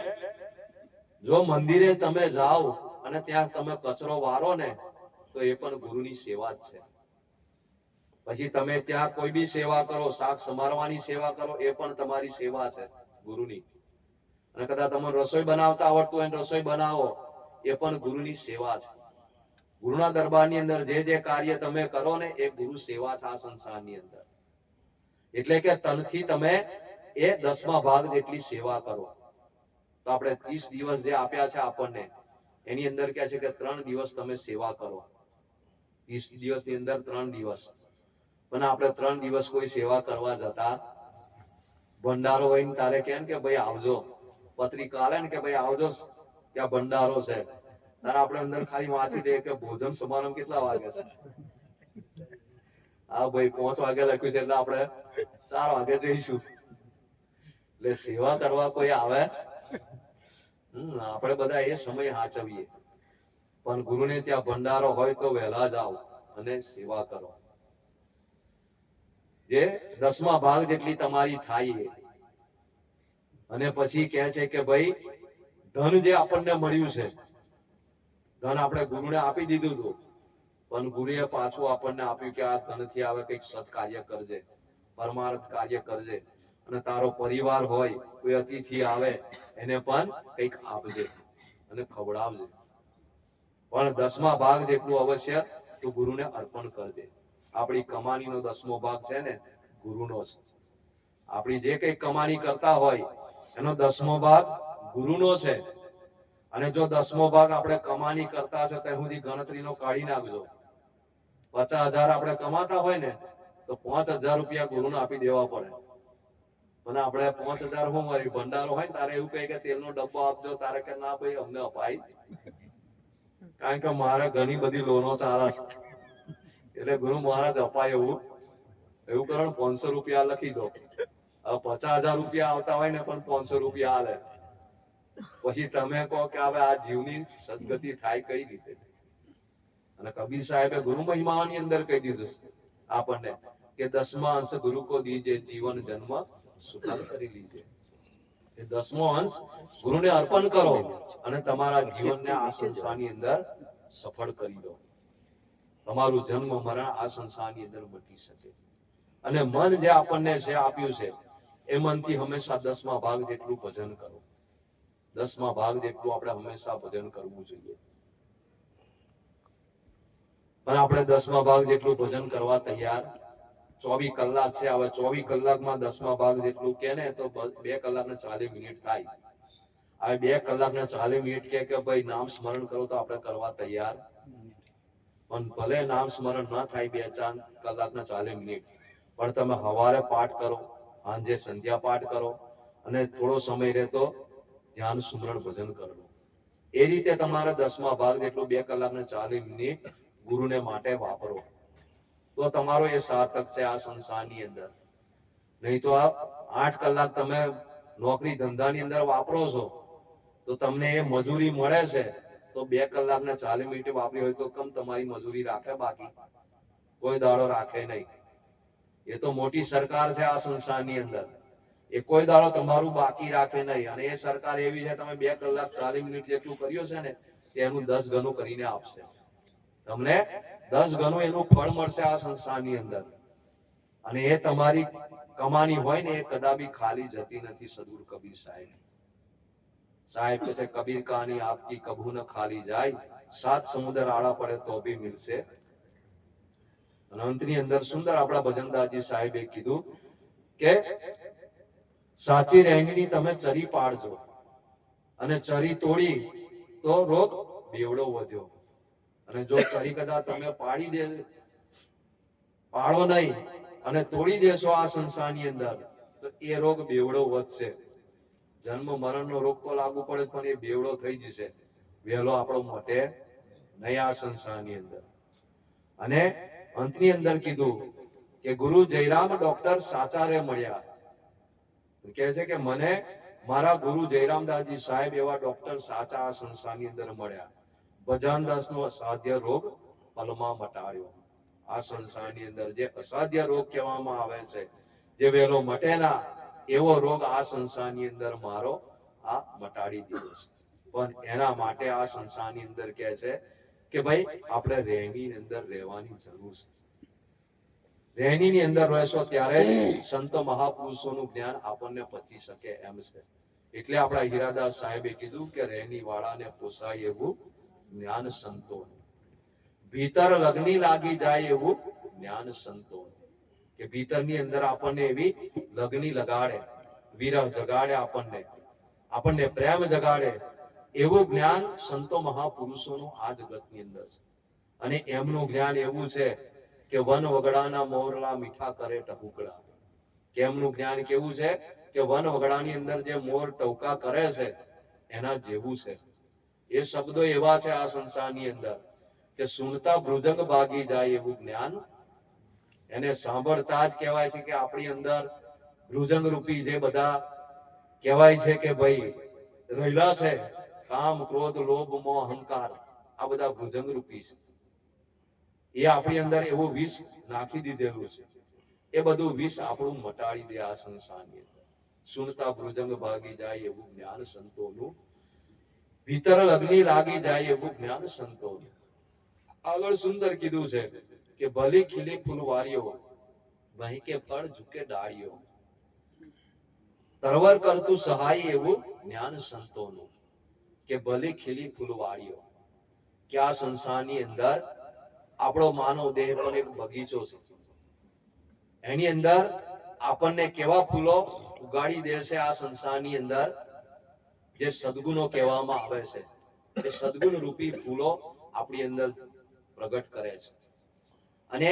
Speaker 2: જો મંદિરે તમે જાઓ અને ત્યાં તમે કચરો વારો ને તો એ પણ ગુરુની સેવા જ છે. પછી તમે ત્યાં કોઈ બી સેવા કરો, શાક સમારવાની સેવા કરો, એ પણ તમારી સેવા છે ગુરુની. અને કદાચ તમને રસોઈ બનાવતા આવડતું હોય રસોઈ બનાવો, એ પણ ગુરુની સેવા છે. ગુરુના દરબારની અંદર જે જે કાર્ય તમે કરો ને એ ગુરુ સેવા છે આ સંસારની અંદર. એટલે કે તનથી તમે એ 10મા ભાગ જેટલી સેવા કરો. તો આપણે 30 દિવસ જે આપ્યા છે આપણને, એની અંદર કહે છે કે 3 દિવસ તમે સેવા કરો. 30 દિવસની અંદર 3 દિવસ. પણ આપણે 3 દિવસ કોઈ સેવા કરવા જતા ભંડારો હોય ને તારે કહે કે ભાઈ આવજો, પત્રિકા આલે ને કે ભાઈ આવજો ત્યાં ભંડારો છે, તારે આપણે અંદર ખાલી વાંચી દે કે ભોજન સમારંભ કેટલા વાગે છે. હા ભાઈ 5 વાગે લખ્યું છે એટલે આપણે 4 વાગે જઈશું. એટલે સેવા કરવા કોઈ આવે, આપણે બધા એ સમય સાચવીએ. પણ ગુરુને ત્યાં ભંડારો હોય તો વહેલા જાઓ અને સેવા કરો. જે 10મા ભાગ જેટલી તમારી થાય. અને પછી કહે છે કે ભાઈ ધન જે આપણને મળ્યું છે, ધન આપણે ગુરુને આપી દીધું હતું, પણ ગુરુએ પાછું આપણને આપ્યું કે આ ધનથી આવે કંઈક સત્કાર્ય કરજે, પરમાર્થ કાર્ય કરજે, અને તારો પરિવાર હોય કોઈ અતિથિ આવે એને પણ કંઈક આપજે અને ખવડાવજે. પણ 10મા ભાગ જેટલું અવશ્ય તું ગુરુને અર્પણ કરજે. આપણી કમાણીનો 10મો ભાગ છે ને ગુરુનો છે. આપણી જે કઈ કમાણી કરતા હોય એનો 10મો ભાગ ગુરુનો છે. અને જો 10મો ભાગ આપણે કમાણી કરતા હશે ત્યાં સુધી ગણતરીનો કાઢી નાખજો. 50,000 આપણે કમાતા હોય ને તો 5,000 રૂપિયા ગુરુને આપી દેવા પડે. અને આપણે 5,000 શું મારી ભંડારો હોય ને તારે એવું કહે કે તેલનો ડબ્બો આપજો, તારે કે ના ભાઈ અમને અપાય કારણ કે મારે ઘણી બધી લોનો ચાલે છે, એટલે ગુરુ મહારાજ અપાય એવું કરો ને 500 રૂપિયા લખી દો. હવે 50,000 રૂપિયા આવતા હોય ને પણ 500 રૂપિયા હાલે. પછી તમે કહો કે હવે આ જીવની સદગતિ થાય કઈ રીતે? અને કબીર સાહેબે ગુરુ મહિમાની અંદર કહી દીધું છે આપણને કે 10મા અંશ ગુરુ કો દીજે જીવન જન્મ સુખદ કરી લીજે. એ 10મો અંશ ગુરુને અર્પણ કરો અને તમારા જીવનને આ સંસારની અંદર સફળ કરી દો. તમારું જન્મ મરણ આ સંસારની અંદર મટી શકે. અને મન જે આપણને જે આપ્યું છે એ મનથી હંમેશા 10મા ભાગ જેટલું ભજન કરો. 10મા ભાગ જેટલું આપણે હંમેશા ભજન કરવું જોઈએ. પણ આપણે 10મા ભાગ જેટલું ભજન કરવા તૈયાર 24 કલાક છે. હવે 24 કલાકમાં 10મા ભાગ જેટલું કે ને તો 2 કલાક ને 40 મિનિટ થાય. હવે 2 કલાક ને 40 મિનિટ કે ભાઈ નામ સ્મરણ કરો તો આપણે કરવા તૈયાર. પણ ભલે નામ સ્મરણ ના થાય 2-4 કલાક ને 40 મિનિટ, પણ તમે સવારે પાઠ કરો, સાંજે સંધ્યા પાઠ કરો અને થોડો સમય રહેતો ધ્યાન સુમરણ ભજન કરો. એ રીતે તમારે 10મા ભાગ જેટલું 2 કલાક ને 40 મિનિટ ગુરુને માટે વાપરો તો તમારો એ સાર્થક છે આ સંસારની અંદર. નહીં તો આ 8 કલાક તમે નોકરી ધંધાની અંદર વાપરો છો તો તમને એ મજૂરી મળે છે તો 2 કલાક ને 40 મિનિટ વાપરી હોય તો કમ તમારી મજૂરી રાખે? બાકી કોઈ દાડો રાખે નહીં. એ તો મોટી સરકાર છે આ સંસારની અંદર, એ કોઈ દાડો તમારું બાકી રાખે નહીં. અને એ સરકાર એવી છે તમે 2 કલાક 40 મિનિટ જેટલું કર્યું છે ને એનું 10 ગણું કરીને આપશે તમને. 10 ગણું એનું ફળ મળશે આ સંસારની અંદર. અને એ તમારી કમાની હોય ને એ કદાપી ખાલી જતી નથી. સદગુરુ કબીર સાહેબ કહે છે કબીર કહાની આપકી કભુ ન ખાલી જાય, 7 સમુદ્ર આડા પડે તો ભી મિલશે. અને અંતની અંદર સુંદર આપણા ભજનદાસજી સાહેબે કીધું કે સાચી રહેણીની તમે ચરી પાડજો અને ચરી તોડી તો રોગ બેવડો વધ્યો. અને જો ચરી કદાચ તમે પાડો નહીં અને તોડી દેશો આ સંસારની અંદર તો એ રોગ બેવડો વધશે. જન્મ મરણનો રોગ તો લાગુ પડે પણ એ બેવડો થઈ જશે, વહેલો આપણો મટે નહીં આ સંસારની અંદર. અને અંતની અંદર કીધું કે ગુરુ જયરામ ડોક્ટર સાચા રે મળ્યા. કહે છે કે મને મારા ગુરુ જયરામદાસજી સાહેબ એવા ડોક્ટર સાચા આ સંસારની અંદર મળ્યા. ભજનદાસનો અસાધ્ય રોગ પલમાં મટાડ્યો. આ સંસારની અંદર જે અસાધ્ય રોગ કહેવામાં આવે છે, જે વહેલો મટે ના એવો રોગ આ સંસારની અંદર મારો આ મટાડી દીધો છે. પણ એના માટે આ સંસારની અંદર કહે છે કે ભાઈ આપણે રહેણીની અંદર રહેવાની જરૂર છે. રહેણીની અંદર રહેશો ત્યારે સંતો મહાપુરુષોનું જ્ઞાન આપણને પચી શકે એમ છે. એટલે આપણા હીરાદાસ સાહેબે કીધું કે રહેણી વાળાને પોસાય એવું જ્ઞાન સંતો, ભીતર લગ્ની લાગી જાય એવું જ્ઞાન સંતો. કે ભીતરની અંદર આપણને એવી લગ્ની લગાડે, વિરહ જગાડે, આપણને પ્રેમ જગાડે એવું જ્ઞાન સંતો મહાપુરુષોનું આ જગતની અંદર છે. અને એમનું જ્ઞાન એવું છે કે વન વગડાના મોરલા મીઠા કરે ટહુકડા. કે એમનું જ્ઞાન કેવું છે કે વન વગડાની અંદર જે મોર ટહુકા કરે છે એના જેવું છે. એ શબ્દો એવા છે આ સંસારની અંદર કે સુનતા ભૃજંગ ભાગી જાય એવું જ્ઞાન. એને સાંભળતા જ કહેવાય છે કે આપણી અંદર ભૃજંગ રૂપી જે બધા કહેવાય છે કે ભાઈ રહેલા છે, કામ ક્રોધ લોભ મોહ અહંકાર, આ બધા ભૃજંગ રૂપી છે. એ આપણી અંદર એવું વિષ નાખી દીધેલું છે. એ બધું વિષ આપણું મટાડી દે આ સંસારની અંદર. સુનતા ભૃજંગ ભાગી જાય એવું જ્ઞાન સંતોનું, ભીતર લગ્ની લાગી જાય એવું જ્ઞાન સંતોનું. આગળ સુંદર કીધું છે કે ભલી ખીલી ફૂલવારીઓ વहीं કે ફળ ઝુકે ડાળીઓ, તરવર કરતું સહાય એવું જ્ઞાન સંતોનું. કે ભલી ખીલી ફૂલવારીઓ, કે આ સંસારની અંદર આપણો માનવ દેહ પર એક બગીચો છે. એની અંદર આપણને કેવા ફૂલો ઉગાડી દે છે આ સંસારની અંદર, જે સદગુણો કહેવામાં આવે છે. એ સદગુણ રૂપી ફૂલો આપણી અંદર પ્રગટ કરે છે. અને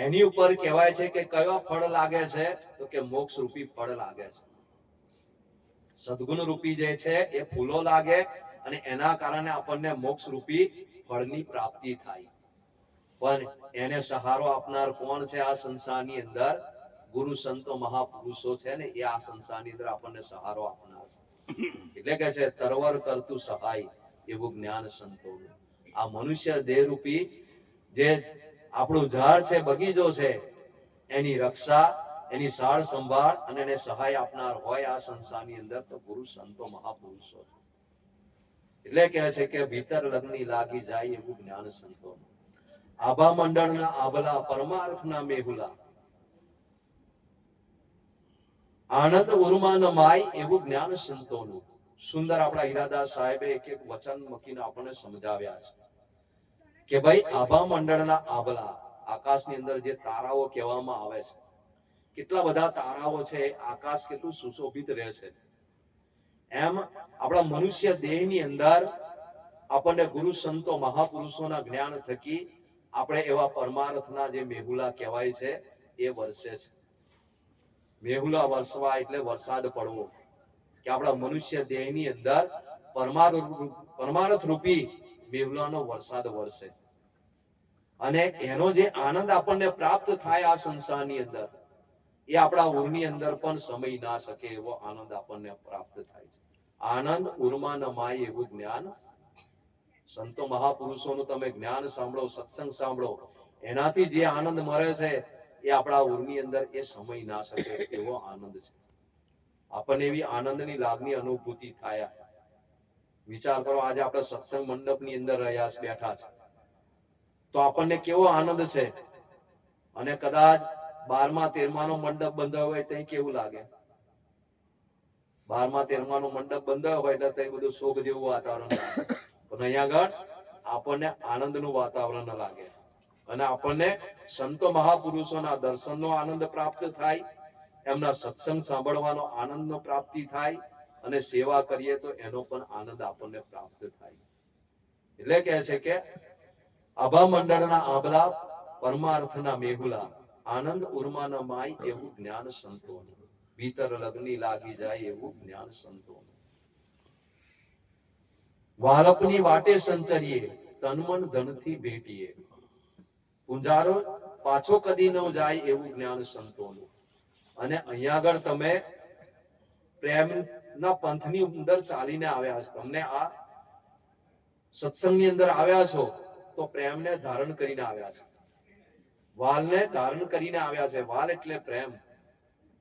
Speaker 2: એની ઉપર કહેવાય છે કે કયો ફળ લાગે છે તો કે મોક્ષ રૂપી ફળ લાગે છે. સદગુણ રૂપી જે છે એ ફૂલો લાગે અને એના કારણે આપણને મોક્ષ રૂપી ફળની પ્રાપ્તિ થાય. પણ એને સહારો આપનાર કોણ છે આ સંસારની અંદર? ગુરુ સંતો મહાપુરુષો છે ને, એ આ સંસારની અંદર આપણને સહારો આપનાર છે. એટલે કે છે તરવર કરતું સહાય એવું જ્ઞાન સંતોનું. આ મનુષ્ય દેહરૂપી જે આપણું ઝાડ છે, બગીચો છે, એની રક્ષા, એની સાળ સંભાળ અને એને સહાય આપનાર હોય આ સંસારની અંદર તો ગુરુ સંતો મહાપુરુષો છે. એટલે કહે છે કે ભીતર લગ્ની લાગી જાય એવું જ્ઞાન સંતોનું. આભા મંડળના આભલા, પરમાર્થના મેહુલા, આનંદ ઉર્મા ન માય એવું જ્ઞાન સંતોનું. સુંદર આપણા હીરાદાસ સાહેબે એક એક વચન મૂકીને આપણને સમજાવ્યા છે કે ભાઈ આભા મંડળના આભલા, આકાશની અંદર જે તારાઓ કહેવામાં આવે છે, કેટલા બધા તારાઓ છે, આકાશ કેટલું સુશોભિત રહે છે. એમ આપણા મનુષ્ય દેહની અંદર આપણને ગુરુ સંતો મહાપુરુષોના જ્ઞાન થકી આપણે એવા પરમાર્થના જે મેહુલા કહેવાય છે એ વરસે છે. મેહુલા વરસવા એટલે વરસાદ પડવો, કે આપણા મનુષ્ય દેહની અંદર પરમાર્થ રૂપી મેહુલાનો વરસાદ વરસે. અને એનો જે આનંદ આપણને પ્રાપ્ત થાય આ સંસારની અંદર, એ આપણા ઉરની અંદર પણ સમય ના શકે એવો આનંદ આપણને પ્રાપ્ત થાય છે. આનંદ ઉર્મા ન માય એવું જ્ઞાન સંતો મહાપુરુષોનું તમે જ્ઞાન સાંભળો, સત્સંગ સાંભળો, એનાથી જે આનંદ મળે છે એ આપણા ઉરની અંદર એ સમય ના શકે એવો આનંદ છે. આપણને એવી આનંદની લાગણી અનુભૂતિ થાય. વિચાર કરો, આજે આપણે સત્સંગ મંડપની અંદર રહ્યા છે, બેઠા છે, તો આપણને કેવો આનંદ છે. અને કદાચ 12મા 13મા નો મંડપ બંધાયો હોય ત્યાં કેવું લાગે? 12મા 13મા નો મંડપ બંધાયો હોય એટલે ત્યાં બધું શોક જેવું વાતાવરણ લાગે. પણ અહીંયા આગળ આપણને આનંદનું વાતાવરણ લાગે. અને આપણને સંતો મહાપુરુષોના દર્શનનો આનંદ પ્રાપ્ત થાય, એમના સત્સંગ સાંભળવાનો આનંદનો પ્રાપ્તિ થાય, અને સેવા કરીએ તો એનો પણ આનંદ આપણને પ્રાપ્ત થાય. એટલે કહે છે કે આભા મંડળના આભલા, પરમાર્થના મેહુલા, આનંદ ઉર્મા ન માય એવું જ્ઞાન સંતોનું. ભીતર લગ્ની લાગી જાય એવું જ્ઞાન સંતોનું. વાલપની વાટે સંચરીએ, તન મન ધનથી ભેટીએ, પૂંજારો પાછો કદી ન જાય એવું જ્ઞાન સંતોનું. અને અહીંયા આગળ તમે પ્રેમના પંથની અંદર ચાલીને આવ્યા છો, તમને આ સત્સંગની અંદર આવ્યા છો તો પ્રેમને ધારણ કરીને આવ્યા છે, વાલને ધારણ કરીને આવ્યા છે. વાલ એટલે પ્રેમ.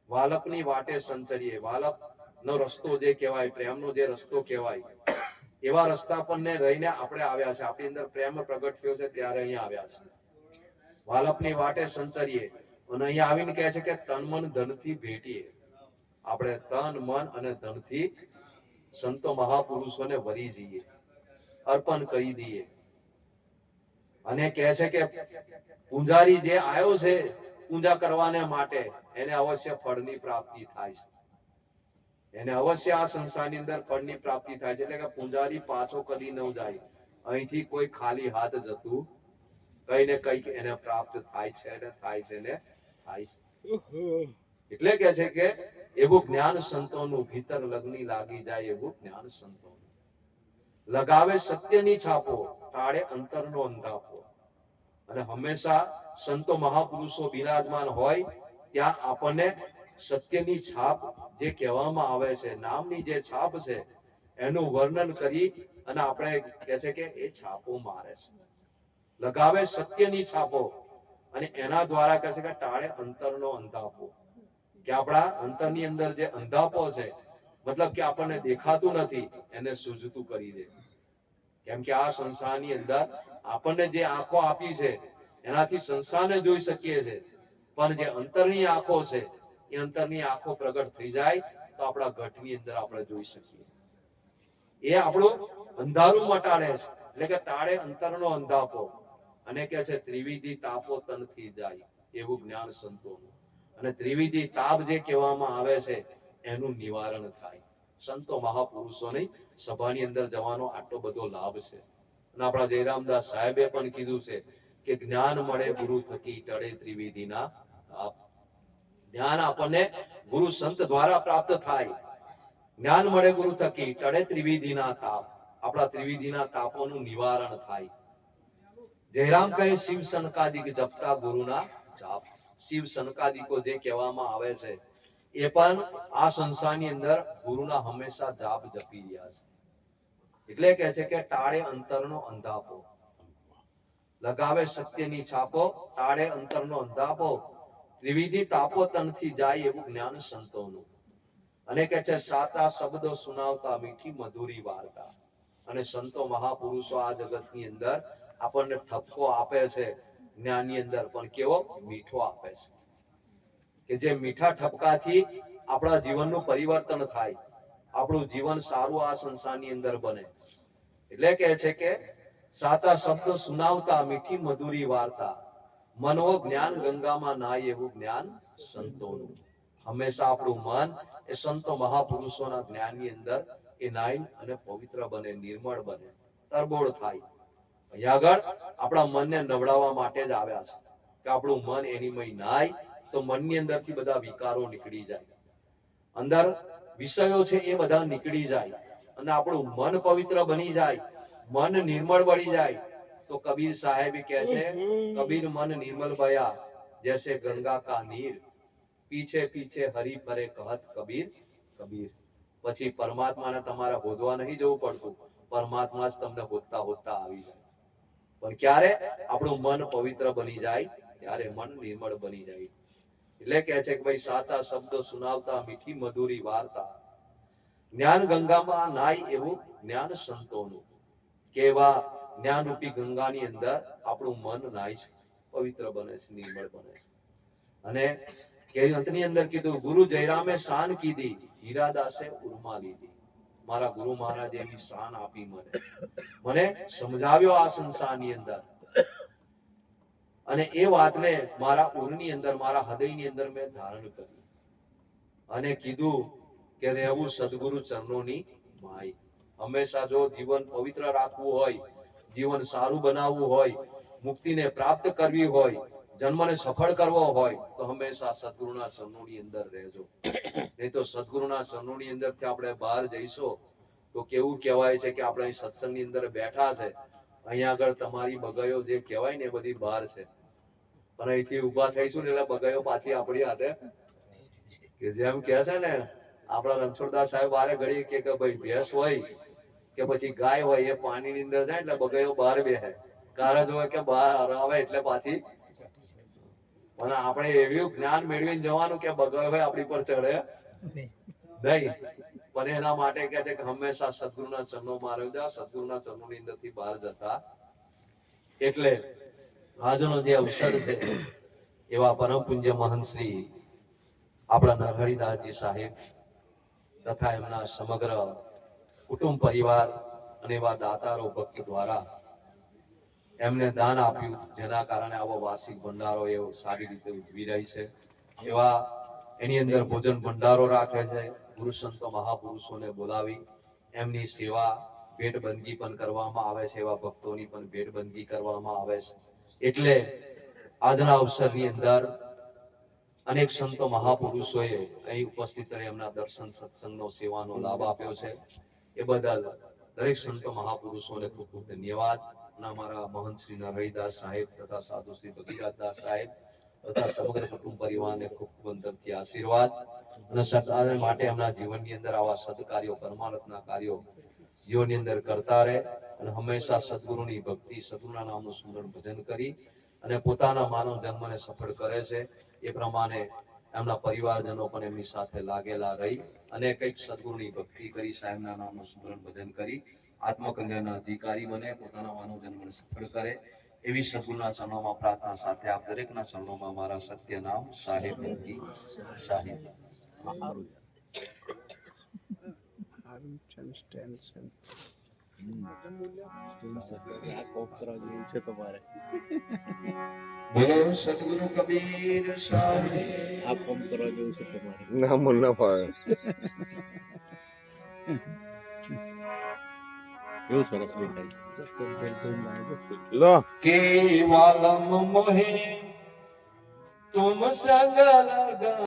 Speaker 2: વાલપની વાટે સંચરીએ, વાલપ નો રસ્તો જે કહેવાય, પ્રેમનો જે રસ્તો કહેવાય, એવા રસ્તા પરને રહીને આપણે આવ્યા છે. આપણી અંદર પ્રેમ પ્રગટ થયો છે ત્યારે અહીંયા આવ્યા છે. વાલપની વાટે સંચરીએ, અને અહીંયા આવીને કહે છે કે તન મન ધનથી ભેટીએ. આપણે તન મન અને ધનથી સંતો મહાપુરુષોને વરી જઈએ, અર્પણ કરી દઈએ. અને કહે છે કે પૂંજારી જે આવ્યો છે પૂજા કરવાને માટે, એને અવશ્ય ફળની પ્રાપ્તિ થાય છે. એને અવશ્ય આ સંસારની અંદર ફળની પ્રાપ્તિ થાય છે. એટલે કે પૂંજારી પાછો કદી ન જાય, અહીંથી કોઈ ખાલી હાથ જતું કઈ ને કઈક એને પ્રાપ્ત થાય છે ને થાય છે ને થાય છે. એટલે કે છે કે એવું જ્ઞાન સંતોનું. ભીતર લગ્ની લાગી જાય એવું જ્ઞાન સંતોનું. લગાવે સત્યની છાપો, ટાળે અંતરનો અંધાપો. અને હંમેશા સંતો મહાપુરુષો બિરાજમાન હોય ત્યાં આપણને સત્યની છાપ જે કહેવામાં આવે છે, નામની જે છાપ છે, એનું વર્ણન કરી અને આપણે કહે છે કે એ છાપો મારે છે. લગાવે સત્યની છાપો, અને એના દ્વારા કહે છે કે ટાળે અંતરનો અંધાપો, કે આપણા અંતરની અંદર જે અંધાપો છે, મતલબ કે આપણને દેખાતું નથી, એને સૂઝતું કરી દે. કેમ કે આ સંસારની અંદર આપણને જે આંખો આપી છે એનાથી સંસારને જોઈ શકીએ છે, પણ જે અંતરની આંખો છે એ અંતરની આંખો પ્રગટ થઈ જાય તો આપણા ઘટની અંદર આપણે જોઈ શકીએ. એ આપણું અંધારું મટાડે છે. એટલે કે ટાળે અંતરનો અંધાપો, અને કે છે ત્રિવિધિ તાપો તનથી જાય એવું જ્ઞાન સંતોનું. અને ત્રિવિધિ તાપ જે કહેવામાં આવે છે એનું નિવારણ થાય. સંતો મહાપુરુષોની સભાની અંદર જવાનો આટલો બધો લાભ છે. અને આપણા જયરામદાસ સાહેબે પણ કીધું છે કે જ્ઞાન મળે ગુરુ થકી, ટળે ત્રિવિધિના તાપ. જ્ઞાન આપણને ગુરુ સંત દ્વારા પ્રાપ્ત થાય. જ્ઞાન મળે ગુરુ થકી, ટળે ત્રિવિધિના તાપ. આપણા ત્રિવિધિના તાપોનું નિવારણ થાય.
Speaker 1: જયરામ કહે શિવ સનકાદિક જપતા ગુરુના જાપ. શિવ સનકાદિકો જે કહેવામાં આવે છે એ પણ આ સંસારની અંદર ગુરુના હંમેશા જાપ જપી રહ્યા છે. એટલે કહે છે કે ટાળે અંતરનો અંધાપો, લગાવે સત્યની છાપો, ટાળે અંતરનો અંધાપો, ત્રિવિધિ તાપો તનથી જાય એવું જ્ઞાન સંતોનું. અને કહે છે સાચા શબ્દો સુનાવતા મીઠી મધુરી વાર્તા. અને સંતો મહાપુરુષો આ જગતની અંદર આપણને ઠપકો આપે છે જ્ઞાનની અંદર, પણ કેવો મીઠો આપે છે કે જે મીઠા ઠપકાથી આપણા જીવનનું પરિવર્તન થાય, આપણું જીવન સારું આ સંસારની અંદર બને. એટલે કહે છે કે સાચા શબ્દો સુનાવતા મીઠી મધુરી વાર્તા, મનવો જ્ઞાન ગંગામાં નાય એવું જ્ઞાન સંતોનું. હંમેશા આપણું મન એ સંતો મહાપુરુષોના જ્ઞાનની અંદર એ નાય અને પવિત્ર બને, નિર્મળ બને, તરબોળ થાય. અહીંયા આગળ આપણા મનને નવડાવવા માટે જ આવ્યા છે કે આપણું મન એનીમય નાય તો મનની અંદરથી બધા વિકારો નીકળી જાય, અંદર વિષયો છે એ બધા નીકળી જાય અને આપણું મન પવિત્ર બની જાય, મન નિર્મળ બની જાય. તો કબીર સાહેબ કહે છે કબીર મન નિર્મલ ભયા જૈસે ગંગા કા નીર, પીછે પીછે હરી ફરે કહત કબીર કબીર. પછી પરમાત્માને તમારે હોદવા નહીં જવું પડતું, પરમાત્મા જ તમને હોદતા હોદતા આવી જાય. પણ ક્યારે આપણું મન પવિત્ર બની જાય ત્યારે, મન નિર્મળ બની જાય. એટલે કહે છે કે ભાઈ સાચા શબ્દો સુનાવતા મીઠી મધુરી વાર્તા, જ્ઞાન ગંગામાં નાય એવું જ્ઞાન સંતોનું. કેવા જ્ઞાન રૂપી ગંગાની અંદર આપણું મન નાય છે, પવિત્ર બને છે, નિર્મળ બને છે. અને કે અંતની અંદર કીધું ગુરુ જયરામે શાન કીધી, હીરાદાસે ઉર્મા લીધી. મારા ગુરુ મહારાજે એની શાન આપી, મને સમજાવ્યો આ સંસારની અંદર. અને એ વાતને મારા ઉરની અંદર, મારા હૃદયની અંદર મેં ધારણ કરી અને કીધું કે રહેવું સદગુરુ ચરણોની માય. હંમેશા જો જીવન પવિત્ર રાખવું હોય, જીવન સારું બનાવવું હોય, મુક્તિને પ્રાપ્ત કરવી હોય, જન્મને સફળ કરવો હોય તો હંમેશા સદગુરુના ચરણોની અંદર રહેજો. નહીં તો સદગુરુના ચરણોની અંદરથી આપણે બહાર જઈશું તો કેવું કહેવાય છે કે આપણે અહીં સત્સંગની અંદર બેઠા છે, અહીંયા આગળ તમારી બગાયો જે કહેવાય ને એ બધી બહાર છે, પણ અહીંથી ઊભા થઈશું ને એટલે બગાયો પાછી આપણી હાથે, કે જેમ કહે છે ને આપણા રણછોડદાસ સાહેબ બારે ઘડી કે ભાઈ ભેંસ હોય કે પછી ગાય હોય એ પાણીની અંદર જાય એટલે બગાયો બહાર બેસે, કારણ હોય કે બહાર આવે એટલે પાછી. પણ આપણે એવું જ્ઞાન મેળવીને જવાનું કે બગાયો હોય આપણી પર ચડે નહીં. પણ એના માટે કહે છે કે હંમેશા સદગુરુના ચરણોમાં રહેજો, સદગુરુના ચરણોની અંદરથી બહાર જતા. એટલે આજનો જે અવસર છે એવા પરમ પૂજ્ય મહંત શ્રી આપણા નરહરિદાસજી સાહેબ તથા એમના સમગ્ર કુટુંબ પરિવાર અને એવા દાતારો ભક્ત દ્વારા એમને દાન આપ્યું, જેના કારણે આવો વાર્ષિક ભંડારો એવો સારી રીતે ઉજવી રહી છે. એવા એની અંદર ભોજન ભંડારો રાખે છે, ગુરુ સંતો મહાપુરુષોને બોલાવી એમની સેવા ભેટબંધી પણ કરવામાં આવે છે, એવા ભક્તોની પણ ભેટબંધી કરવામાં આવે છે. એટલે આજના અવસરની અંદર અનેક સંતો મહાપુરુષોએ અહીં ઉપસ્થિત રહી એમના દર્શન સત્સંગનો સેવાનો લાભ આપ્યો છે. એ બદલ દરેક સંતો મહાપુરુષોને ખૂબ ખૂબ ધન્યવાદ. અને અમારા મહંત શ્રી નરહરિદાસ સાહેબ તથા સાધુ શ્રી ભગીરથદાસ સાહેબ તથા સમગ્ર કુટુંબ પરિવારને ખૂબ ખૂબ અંતરથી આશીર્વાદ. અને સદાય માટે એમના જીવનની અંદર આવા સદકાર્યો, પરમાર્થના કાર્યો જીવનની અંદર કરતા રહે અને હંમેશા સદગુરુની ભક્તિ, સદગુરુના નામનું સુંદર ભજન કરી અને પોતાના માનવ જન્મને સફળ કરે છે. એ પ્રમાણે એમના પરિવારજનો પણ એમની સાથે લાગેલા રહી અને કંઈક સદગુરુની ભક્તિ કરી, સાહેબના નામનું સુંદર ભજન કરી આત્મકલ્યાણના અધિકારી બને, પોતાના માનવ જન્મને સફળ કરે એવી સદગુરુના ચરણોમાં પ્રાર્થના સાથે આપ દરેકના ચરણોમાં મારા સત્ય નામ સાહેબ બનકી સાહેબ. બોલો સદગુરુ કબીર સાહેબ.
Speaker 3: આ ફોર્મ કરવા જેવું છે તમારે.
Speaker 4: ના મને ના ફાવે.
Speaker 3: કેવું સરસ દેખાય.
Speaker 4: લો
Speaker 1: કેવલમ મોહે તુમ સંગ લગા